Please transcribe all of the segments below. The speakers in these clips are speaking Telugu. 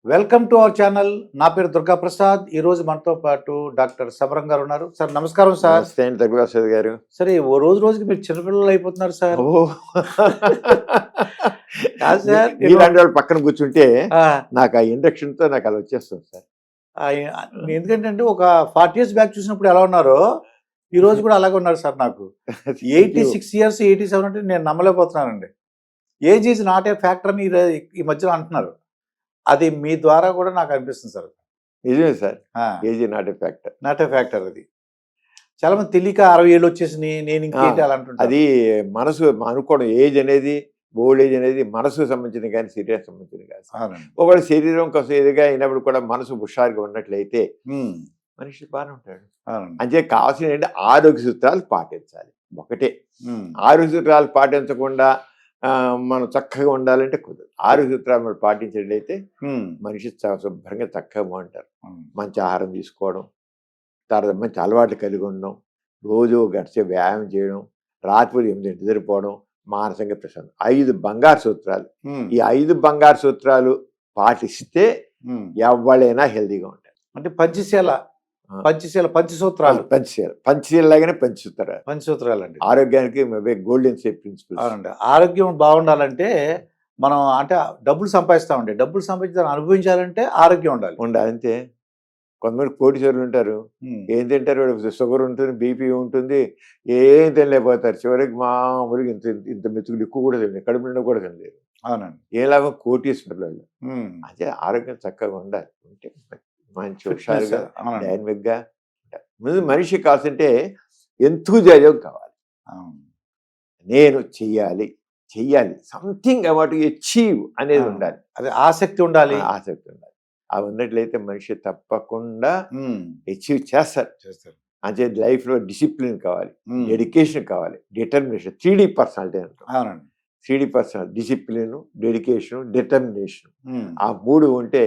Welcome to our channel. నా పేరు దుర్గా ప్రసాద్. ఈరోజు మనతో పాటు డాక్టర్ సమరం గారు ఉన్నారు. సార్ నమస్కారం సార్. నమస్తే అండి దుర్గాప్రసాద్ గారు. సరే ఓ రోజు రోజుకి మీరు చిన్నపిల్లలు అయిపోతున్నారు సార్. ఓ కాదు సార్, మీలాంటి వాళ్ళు పక్కన కూర్చుంటే ఆ, నాకు ఆ ఇండక్షన్ తో నాకు అలా వచ్చేస్తుంది సార్. ఆ, ఎందుకంటే అంటే ఒక 40 years బ్యాక్ చూసినప్పుడు ఎలా ఉన్నారో ఈ రోజు కూడా అలాగే ఉన్నారు సార్. నాకు 86 years 87 అంటే నేను నమ్మలేకపోతున్నానండి. Age is not a factor అని ఈ మధ్యలో అంటున్నారు. అది మీ ద్వారా కూడా నాకు అనిపిస్తుంది సార్. నిజమే sir, age not a factor. Not a factor అది. చాలా మంది తెలియక 60 ఏళ్ళు వచ్చేసి నేను ఇంకేంటి అలా అంటుంటారు. అది మనసు అనుకోవడం. ఏజ్ అనేది, ఓల్డ్ ఏజ్ అనేది మనసుకు సంబంధించింది కానీ శరీరం సంబంధించింది కాదు. అవునండి. ఒకవేళ శరీరం కోసం ఎదుగా అయినప్పుడు కూడా మనసు హుషారుగా ఉన్నట్లయితే మనిషి బాగానే ఉంటాడు. అవునండి. అంటే కావాల్సిన ఏంటంటే ఆరోగ్య సూత్రాలు పాటించాలి. ఒకటే, ఆరోగ్య సూత్రాలు పాటించకుండా మనం చక్కగా ఉండాలంటే కుదరదు. ఆరోగ్య సూత్రాలు మనం పాటించినట్లయితే మనిషి శుభ్రంగా చక్కగా బాగుంటారు. మంచి ఆహారం తీసుకోవడం, తర్వాత మంచి అలవాట్లు కలిగి ఉండడం, రోజు గడిచే వ్యాయామం చేయడం, రాత్రి 8 నిద్రపోవడం, మానసికంగా ప్రశాంతం. 5 బంగారు సూత్రాలు. ఈ 5 బంగారు సూత్రాలు పాటిస్తే ఎవరైనా హెల్దీగా ఉంటారు. అంటే పంచసూత్రాలు పంచశీల లాగానే పంచసూత్రాలు అండి. ఆరోగ్యానికి గోల్డెన్ సేఫ్ ప్రిన్సిపల్. అవునండి. ఆరోగ్యం బాగుండాలంటే మనం అంటే డబ్బులు సంపాదిస్తామండి. డబ్బులు సంపాదించి దాన్ని అనుభవించాలంటే ఆరోగ్యం ఉండాలి. అంతే. కొంతమంది కోటీశ్వరులు ఉంటారు, ఏం తింటారు, షుగర్ ఉంటుంది, బీపీ ఉంటుంది, ఏం తినలేకపోతారు. చివరికి మామూలుగా ఇంత ఇంత మెతుకులు ఎక్కువ కూడా తినలేదు, కడుపు నిండా కూడా తినలేదు. అవునండి. ఏ లాభం కోటీశ్వరులు వాళ్ళు. అదే ఆరోగ్యం చక్కగా ఉండాలి. ఉంటే మంచి హుషారుగా డైనమిక్గా ముందు మనిషి కావాల్సింటే ఎంతూజియాజం కావాలి. నేను చెయ్యాలి సంథింగ్ అవాట్ అచీవ్ అనేది ఉండాలి. అదే ఆసక్తి ఉండాలి. అవి ఉన్నట్లయితే మనిషి తప్పకుండా అచీవ్ చేస్తారు. అంటే లైఫ్లో డిసిప్లిన్ కావాలి, డెడికేషన్ కావాలి, డిటర్మినేషన్. 3D పర్సనాలిటీ అంటాం. అవునండి. 3D personality, discipline, dedication, determination. ఆ 3 ఉంటే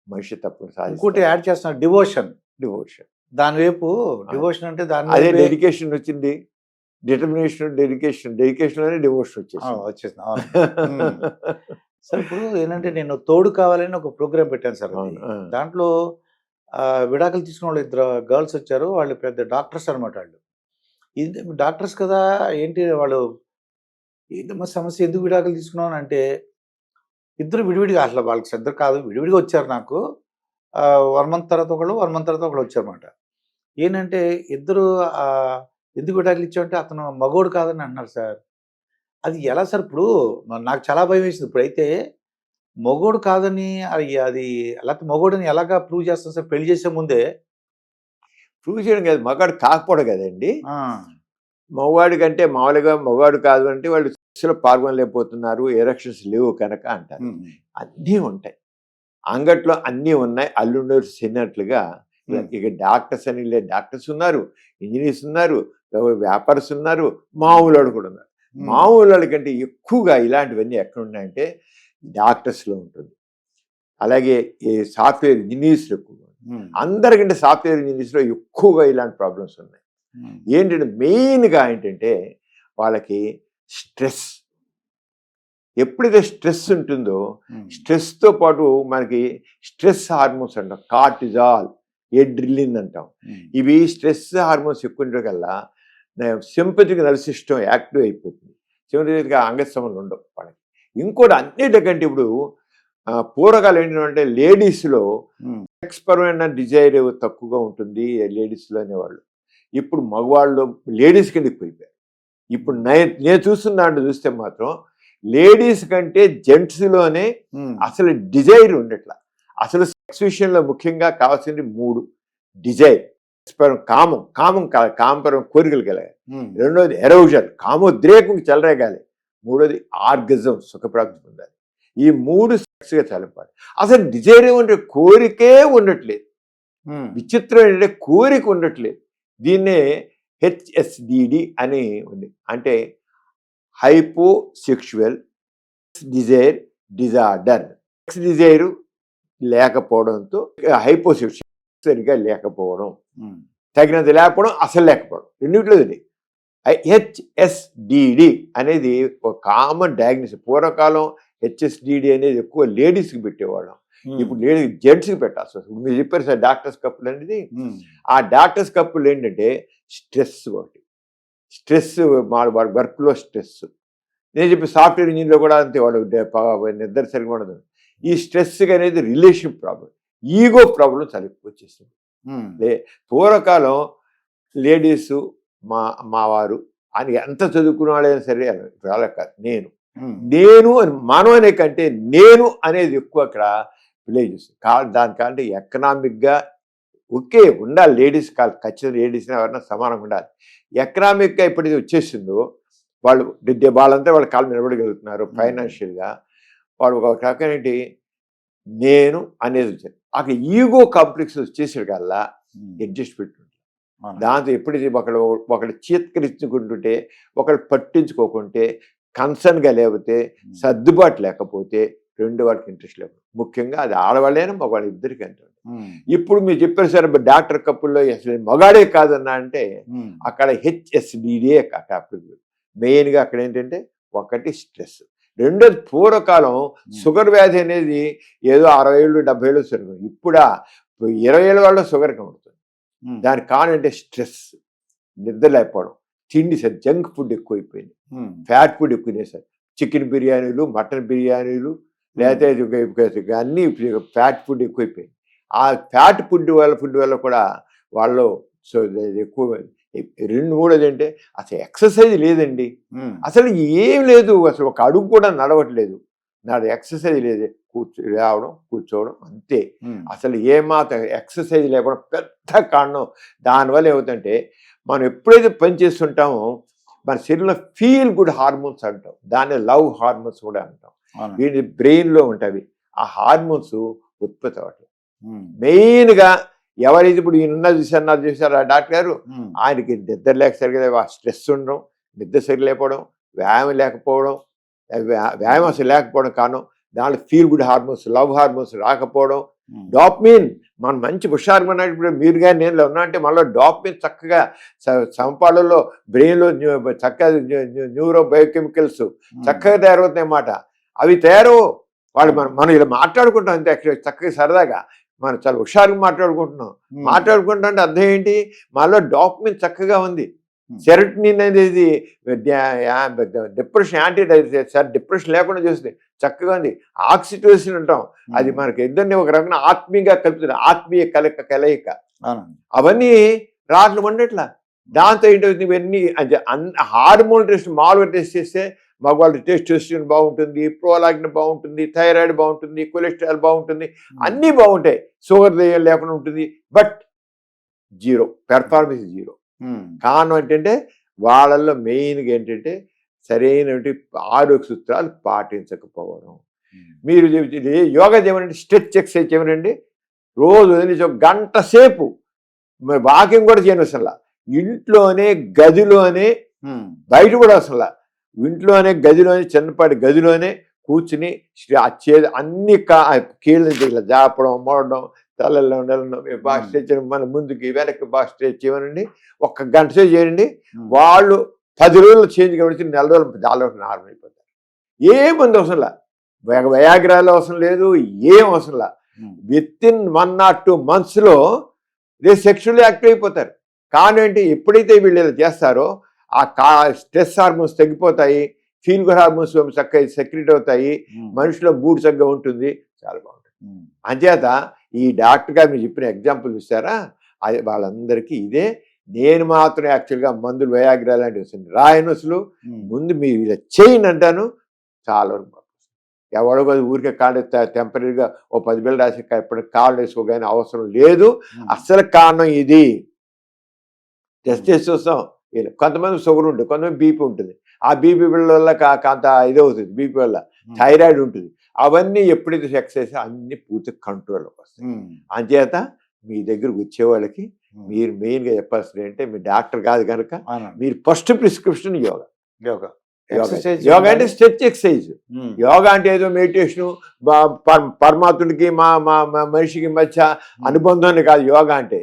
మనిషి తప్పకుండా ఇంకోటి యాడ్ చేస్తున్నారు, డివోషన్. దాని వైపు డివోషన్ అంటే అదే డెడికేషన్ వచ్చింది. డిటర్మినేషన్, డెడికేషన్ లోనే డివోషన్ వచ్చేసింది. సార్ ఇప్పుడు ఏంటంటే నేను తోడు కావాలని ఒక ప్రోగ్రామ్ పెట్టాను సార్. దాంట్లో విడాకులు తీసుకున్న వాళ్ళు 2 గర్ల్స్ వచ్చారు. వాళ్ళు పెద్ద డాక్టర్స్ అనమాట. వాళ్ళు ఇది డాక్టర్స్ కదా, ఏంటి వాళ్ళు ఏంటమ్మా సమస్య, ఎందుకు విడాకులు తీసుకున్నాను అంటే, ఇద్దరు విడివిడిగా, అసలు వాళ్ళకి ఇద్దరు కాదు, విడివిడిగా వచ్చారు. నాకు 1 month తర్వాత ఒకళ్ళు, 1 month తర్వాత ఒకళ్ళు వచ్చారన్నమాట. ఏంటంటే ఇద్దరు ఎందుకు విడాకులు ఇచ్చామంటే అతను మగోడు కాదని అంటున్నారు సార్. అది ఎలా సార్? ఇప్పుడు నాకు చాలా భయం వేసింది. ఇప్పుడైతే మగోడు కాదని అది లేకపోతే మగోడని ఎలాగా ప్రూవ్ చేస్తాం సార్? పెళ్లి చేసే ముందే ప్రూవ్ చేయడం కాదు, మగాడు కాకపోవడం కదండి. మగవాడి కంటే మామూలుగా మగవాడు కాదు అంటే వాళ్ళు సెక్స్లో పాల్గొనలేకపోతున్నారు, ఎరెక్షన్స్ లేవు కనుక అంటారు. అన్నీ ఉంటాయి, అంగట్లో అన్నీ ఉన్నాయి, అల్లుండో చిన్నట్లుగా. ఇక డాక్టర్స్ అని డాక్టర్స్ ఉన్నారు, ఇంజనీర్స్ ఉన్నారు, వ్యాపారస్తులు ఉన్నారు, మామూలు వాడు కూడా ఉన్నారు. మామూలు వాళ్ళ కంటే ఎక్కువగా ఇలాంటివన్నీ ఎక్కడ ఉన్నాయంటే డాక్టర్స్లో ఉంటుంది. అలాగే ఈ సాఫ్ట్వేర్ ఇంజనీర్స్లో ఎక్కువగా, అందరికంటే సాఫ్ట్వేర్ ఇంజనీర్స్లో ఎక్కువగా ఇలాంటి ప్రాబ్లమ్స్ ఉన్నాయి. ఏంటంటే మెయిన్గా ఏంటంటే వాళ్ళకి స్ట్రెస్. ఎప్పుడైతే స్ట్రెస్ ఉంటుందో స్ట్రెస్తో పాటు మనకి స్ట్రెస్ హార్మోన్స్ అంటాం, కార్టిజాల్, ఎడ్రిలిన్ అంటాం. ఇవి స్ట్రెస్ హార్మోన్స్ ఎక్కువ ఉండడం కల్లా సింపథిక్ నర్వస్ సిస్టమ్ యాక్టివ్ అయిపోతుంది. సింపథిక్ అంగస్తంభాలు ఉండవు వాళ్ళకి. ఇంకోటి అన్నిటికంటే ఇప్పుడు పూర్వకాలం ఏంటంటే లేడీస్లో సెక్స్ పరమైన డిజైర్ తక్కువగా ఉంటుంది లేడీస్లో అనేవాళ్ళు. ఇప్పుడు మగవాళ్ళు లేడీస్ కింద ఎక్కువైపోయారు. ఇప్పుడు నేను చూస్తున్నాను చూస్తే మాత్రం లేడీస్ కంటే జెంట్స్లోనే అసలు డిజైర్ ఉండట్లా. అసలు సెక్స్ విషయంలో ముఖ్యంగా కావాల్సింది 3: డిజైర్, కామపరం కోరికలు కలగాలి. రెండోది ఎరోజన్, కామోద్రేకం చెలరేగాలి. మూడోది ఆర్గజం, సుఖప్రాప్తి పొందాలి. ఈ 3 సెక్స్గా చలపాలి. అసలు డిజైర్ ఏమంటే కోరికే ఉండట్లేదు. విచిత్రం ఏంటంటే కోరిక ఉండట్లేదు. దీన్నే HSDD అని ఉంది, అంటే హైపోసెక్షువల్ డిజైర్ డిజార్డర్. సెక్స్ డిజైరు లేకపోవడంతో హైపోసెక్షువల్ సరిగా లేకపోవడం, తగినంత లేకపోవడం, అసలు లేకపోవడం, రెండింటిలో ఇది. HSDD అనేది ఒక కామన్ డయాగ్నోసిస్. పూర్వకాలం HSDD అనేది ఎక్కువ లేడీస్కి పెట్టేవాళ్ళం. ఇప్పుడు లేడీ జెంట్స్కి పెట్టాల్సి వస్తుంది. మీరు చెప్పారు సార్ డాక్టర్స్ కప్పులు అనేది, ఆ డాక్టర్స్ కప్పులు ఏంటంటే స్ట్రెస్ ఒకటి, స్ట్రెస్ వాడి వర్క్లో స్ట్రెస్. నేను చెప్పి సాఫ్ట్వేర్ ఇంజనీర్లో కూడా అంతే, వాడు నిద్ర సరిగ్గా ఉండదు. ఈ స్ట్రెస్ అనేది రిలేషన్ ప్రాబ్లం, ఈగో ప్రాబ్లం చాలా ఎక్కువ వచ్చేస్తుంది. పూర్వకాలం లేడీసు మావారు అని ఎంత చదువుకున్న వాళ్ళైనా సరే అలా కాదు. నేను అని మనం అనే కంటే నేను అనేది ఎక్కువ అక్కడ ప్లే చేస్తుంది. దానికంటే ఎకనామిక్గా ఓకే ఉండాలి, లేడీస్ కాదు ఖచ్చితంగా, లేడీస్ ఎవరన్నా సమానంగా ఉండాలి. ఎకనామిక్గా ఎప్పుడైతే వచ్చేసిందో వాళ్ళంతా వాళ్ళ కాళ్ళు నిలబడగలుగుతున్నారు ఫైనాన్షియల్గా. వాడు ఒక రకం ఏంటి నేను అనేది వచ్చారు. అక్కడ ఈగో కాంప్లెక్స్ వచ్చేసాడు కల్లా అడ్జస్ట్మెంట్ ఉంటుంది. దాంతో ఎప్పుడైతే ఒకళ్ళు చీత్కరించుకుంటుంటే, ఒకళ్ళు పట్టించుకోకుంటే, కన్సర్న్గా లేకపోతే, సర్దుబాటు లేకపోతే రెండు వాళ్ళకి ఇంట్రెస్ట్ లేదు. ముఖ్యంగా అది ఆడవాళ్ళైనా మగవాళ్ళు ఇద్దరికి అంటుంది. ఇప్పుడు మీరు చెప్పారు సార్ డాక్టర్ కప్పుల్లో అసలు మగాడే కాదన్నా అంటే అక్కడ హెచ్ఎస్డిడే అప్లికబుల్. మెయిన్గా అక్కడ ఏంటంటే ఒకటి స్ట్రెస్, రెండోది పూర్వకాలం షుగర్ వ్యాధి అనేది ఏదో 60 ఏళ్ళు 70 ఏళ్ళు సరిగ్గా, ఇప్పుడు 20 ఏళ్ళ వాళ్ళు షుగర్ కనబడుతుంది. దానికి కారణం అంటే స్ట్రెస్, నిద్ర లేకపోవడం, తిండి సార్ జంక్ ఫుడ్ ఎక్కువైపోయింది, ఫ్యాట్ ఫుడ్ ఎక్కువ సార్, చికెన్ బిర్యానీలు, మటన్ బిర్యానీలు, లేకపోతే అన్నీ ఫ్యాట్ ఫుడ్ ఎక్కువైపోయింది. ఆ ఫ్యాట్ ఫుడ్ వల్ల కూడా వాళ్ళు ఎక్కువ. మూడోది అంటే అసలు ఎక్సర్సైజ్ లేదండి, అసలు ఏం లేదు, అసలు ఒక అడుగు కూడా నడవట్లేదు, ఎక్సర్సైజ్ లేదు, రావడం కూర్చోవడం అంతే. అసలు ఏమాత్రం ఎక్సర్సైజ్ లేకుండా పెద్ద కారణం. దానివల్ల ఏమవుతుందంటే మనం ఎప్పుడైతే పని చేస్తుంటామో మన శరీరంలో ఫీల్ గుడ్ హార్మోన్స్ అంటాం, దాన్ని లవ్ హార్మోన్స్ కూడా అంటాం. వీటి బ్రెయిన్లో ఉంటాయి. ఆ హార్మోన్స్ ఉత్పత్తి అవ్వట్లేదు. మెయిన్గా ఎవరైతే ఇప్పుడు చూసారు ఆ డాక్టర్ గారు, ఆయనకి నిద్ర లేక సరిగ్గా స్ట్రెస్ ఉండడం, నిద్ర సరిగ్గా లేకపోవడం, వ్యాయామం లేకపోవడం, వ్యాయామం అసలు లేకపోవడం కారణం దాంట్లో feel good hormones, love hormones రాకపోవడం, డాప్మిన్ మనం మంచి హుషారుగా ఉన్నప్పుడు మీరు కానీ నేను ఉన్నా అంటే మనలో డాప్మిన్ చక్కగా సంపాదనలో బ్రెయిన్లో చక్కగా న్యూరో బయోకెమికల్స్ చక్కగా తయారవుతున్నాయి అన్నమాట. అవి వాళ్ళు మనం ఇలా మాట్లాడుకుంటాం అంతే, చక్కగా సరదాగా మనం చాలా హుషారుగా మాట్లాడుకుంటాం అంటే అర్థం ఏంటి, మనలో డాప్మిన్ చక్కగా ఉంది. సెరటోనిన్ అనేది డిప్రెషన్ డిప్రెషన్ లేకుండా చేస్తుంది, చక్కగా ఉంది. ఆక్సిటోసిన్ అంటాం, అది మనకి ఇద్దరిని ఒక రకంగా ఆత్మీయంగా కలుపుతుంది, ఆత్మీయ కలయిక. అవన్నీ రాట్లు ఉండట్లా. దాంతో ఏంటవుతుంది, ఇవన్నీ హార్మోన్ టెస్ట్ మామూలుగా టెస్ట్ చేస్తే మగవాళ్ళు టెస్టోస్టెరాన్ బాగుంటుంది, ప్రోలాక్టిన్ బాగుంటుంది, థైరాయిడ్ బాగుంటుంది, కొలెస్ట్రాల్ బాగుంటుంది, అన్నీ బాగుంటాయి, షుగర్ లేకుండా ఉంటుంది. But zero, performance zero. కారణం ఏంటంటే వాళ్ళల్లో మెయిన్గా ఏంటంటే సరైనటువంటి ఆరోగ్య సూత్రాలు పాటించకపోవడం. మీరు యోగా చేయమనండి, స్ట్రెచ్ ఎక్సర్సైజ్ చేయమనండి, రోజు వదిలేసి ఒక గంట సేపు వాకింగ్ కూడా చేయను అసలు. ఇంట్లోనే గదిలోనే, బయట కూడా అసలు ఇంట్లోనే గదిలోనే, చిన్నపాటి గదిలోనే కూర్చుని అన్ని కీళ్ళని ఇలా జాపడం, మోడడం, తలలో బాగా స్ట్రెచ్, మన ముందుకి వెనక్కి బాగా స్ట్రెచ్ చేయమనండి. ఒక్క గంట సేపు చేయండి, వాళ్ళు 10 రోజులు చేంజ్ కాబట్టి 4 రోజులు దానిలో నార్మల్ అయిపోతారు. ఏముంది అవసరంలా, వయాగ్రాలు అవసరం లేదు, ఏం అవసరంలా. వితిన్ 1 or 2 monthsలో సెక్షువల్లీ యాక్టివ్ అయిపోతారు. కారణం ఏంటి, ఎప్పుడైతే వీళ్ళు ఇలా చేస్తారో ఆ స్ట్రెస్ హార్మోన్స్ తగ్గిపోతాయి, ఫీల్ గుడ్ హార్మోన్స్ చక్కగా సెక్రెట్ అవుతాయి, మనిషిలో మూడ్ చక్కగా ఉంటుంది, చాలా బాగుంటుంది. అంచేత ఈ డాక్టర్ గారు మీరు చెప్పిన ఎగ్జాంపుల్ చూస్తారా, అది వాళ్ళందరికీ ఇదే. నేను మాత్రం యాక్చువల్గా మందులు వయాగ్రా లాంటివి వస్తుంది రాయను, అసలు ముందు మీరు ఇలా చేయండి అంటాను, చాలా వరకు ఎవడో ఊరికే కాళ్ళు టెంపరీగా ఓ 10 బిళ్ళ రాసి ఎప్పటికి కాళ్ళు వేసుకోగానే అవసరం లేదు. అసలు కారణం ఇది టెస్ట్ చేసి చూస్తాం. కొంతమంది షుగర్ ఉంటుంది, కొంతమంది బీపీ ఉంటుంది, ఆ బీపీ బిళ్ళ వల్ల కాంత ఇదవుతుంది, బీపీ వల్ల థైరాయిడ్ ఉంటుంది. అవన్నీ ఎప్పుడైతే ఎక్సర్సైజ్ అన్ని పూర్తి కంట్రోల్లోకి వస్తాయి. అంచేత మీ దగ్గరకు వచ్చేవాళ్ళకి మీరు మెయిన్గా చెప్పాల్సింది ఏంటంటే, మీ డాక్టర్ కాదు కనుక మీరు ఫస్ట్ ప్రిస్క్రిప్షన్ యోగా. యోగా అంటే స్ట్రెచ్ ఎక్సర్సైజ్. యోగా అంటే ఏదో మెడిటేషను, పరమాత్ముడికి మనిషికి మధ్య అనుబంధాన్ని కాదు. యోగా అంటే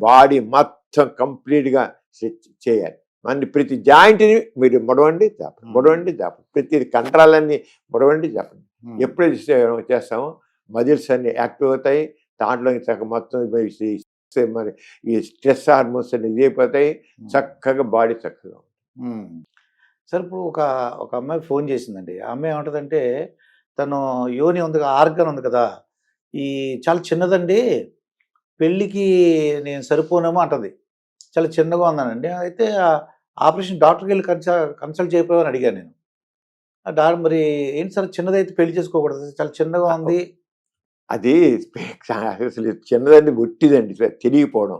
బాడీ మొత్తం కంప్లీట్గా స్ట్రెచ్ చేయాలి. మన ప్రతి జాయింట్ని మీరు మొడవండి చెప్పండి, ప్రతి కండరాలన్నీ మొడవండి చెప్పండి. ఎప్పుడైతే చేస్తామో మజిల్స్ అన్ని యాక్టివ్ అవుతాయి, దాంట్లో మొత్తం మరి ఈ స్ట్రెస్ హార్మోన్స్ అన్ని ఇదైపోతాయి, చక్కగా బాడీ చక్కగా ఉంటుంది. సార్ ఇప్పుడు ఒక అమ్మాయి ఫోన్ చేసిందండి. ఆ అమ్మాయి ఏమంటదంటే, తను యోని ఉంది, ఆర్గాన్ ఉంది కదా, ఈ చాలా చిన్నదండి, పెళ్ళికి నేను సరిపోనేమో అంటది. చాలా చిన్నగా ఉందనండి. అయితే ఆపరేషన్ డాక్టర్కి వెళ్ళి కన్సల్ట్ చేయకపోయావని అడిగాను నేను. మరి ఏంటి సార్, చిన్నదైతే పెళ్లి చేసుకోకూడదు, చాలా చిన్నగా ఉంది. అది అసలు చిన్నదండి, ఒట్టిదండి, తెలియకపోవడం,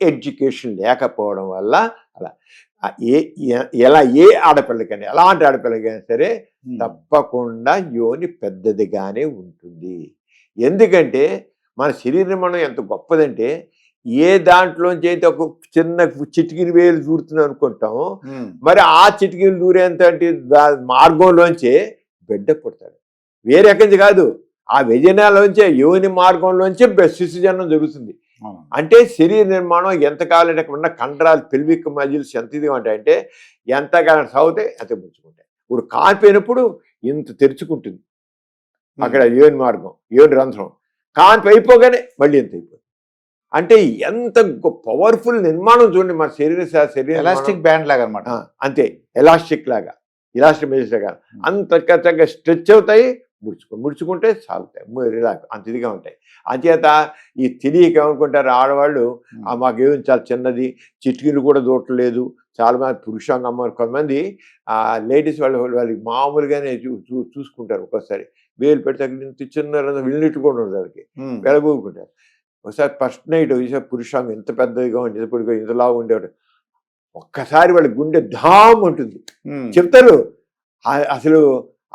ఎడ్యుకేషన్ లేకపోవడం వల్ల అలా. ఎలా ఏ ఆడపిల్లకైనా, ఎలాంటి ఆడపిల్లకైనా సరే తప్పకుండా యోని పెద్దదిగానే ఉంటుంది. ఎందుకంటే మన శరీరం మనం ఎంత గొప్పదంటే, ఏ దాంట్లోంచి అయితే ఒక చిన్న చిటికిన వేలు దూరుతుంది అనుకుంటాం, మరి ఆ చిటికిలు దూరేంత మార్గంలోంచే బిడ్డ పుడతాడు. వేరే ఎక్కడి నుంచి కాదు, ఆ వ్యజనాలోంచే, యోని మార్గంలోంచే శిశుజన్నం జరుగుతుంది. అంటే శరీర నిర్మాణం ఎంతకాలం ఉన్న కండరాలు, పెల్విక్ మజిల్స్ ఎంత ఇది ఉంటాయంటే, ఎంతకాలం సాగుతాయి ఎంత ముచ్చుకుంటాయి. ఇప్పుడు కాన్పోయినప్పుడు ఇంత తెరుచుకుంటుంది అక్కడ యోని మార్గం, యోని రంధ్రం. కాన్పు అయిపోగానే మళ్ళీ ఎంత అయిపోతుంది. అంటే ఎంత పవర్ఫుల్ నిర్మాణం చూడండి మన శరీరం. ఎలాస్టిక్ బ్యాండ్ లాగా అనమాట. అంతే, ఎలాస్టిక్ లాగా, ఎలాస్టిక్ మెజిల్స్ లాగా అంత చక్కగా స్ట్రెచ్ అవుతాయి, ముడుచుకుంటే సాగుతాయి, రిలాక్స్ అంత ఇదిగా ఉంటాయి. అంచేత ఈ తెలియక ఏమనుకుంటారు ఆడవాళ్ళు, మాకేం చాలా చిన్నది, చిటికీలు కూడా దూరట్లేదు, చాలా మంది పురుషాంగం, కొంతమంది లేడీస్ వాళ్ళకి మామూలుగానే చూసుకుంటారు. ఒక్కోసారి వేలు పెడితే చిన్న వెళ్ళినట్టు కూడా ఉండదు, దానికి వెలగూకుంటారు. ఒకసారి ఫస్ట్ నైట్ పురుషాంగం ఎంత పెద్దదిగా ఉండి, ఇప్పుడు ఇంతలా ఉండేవాడు, ఒక్కసారి వాళ్ళ గుండె ధామ్ ఉంటుంది. చెప్తారు అసలు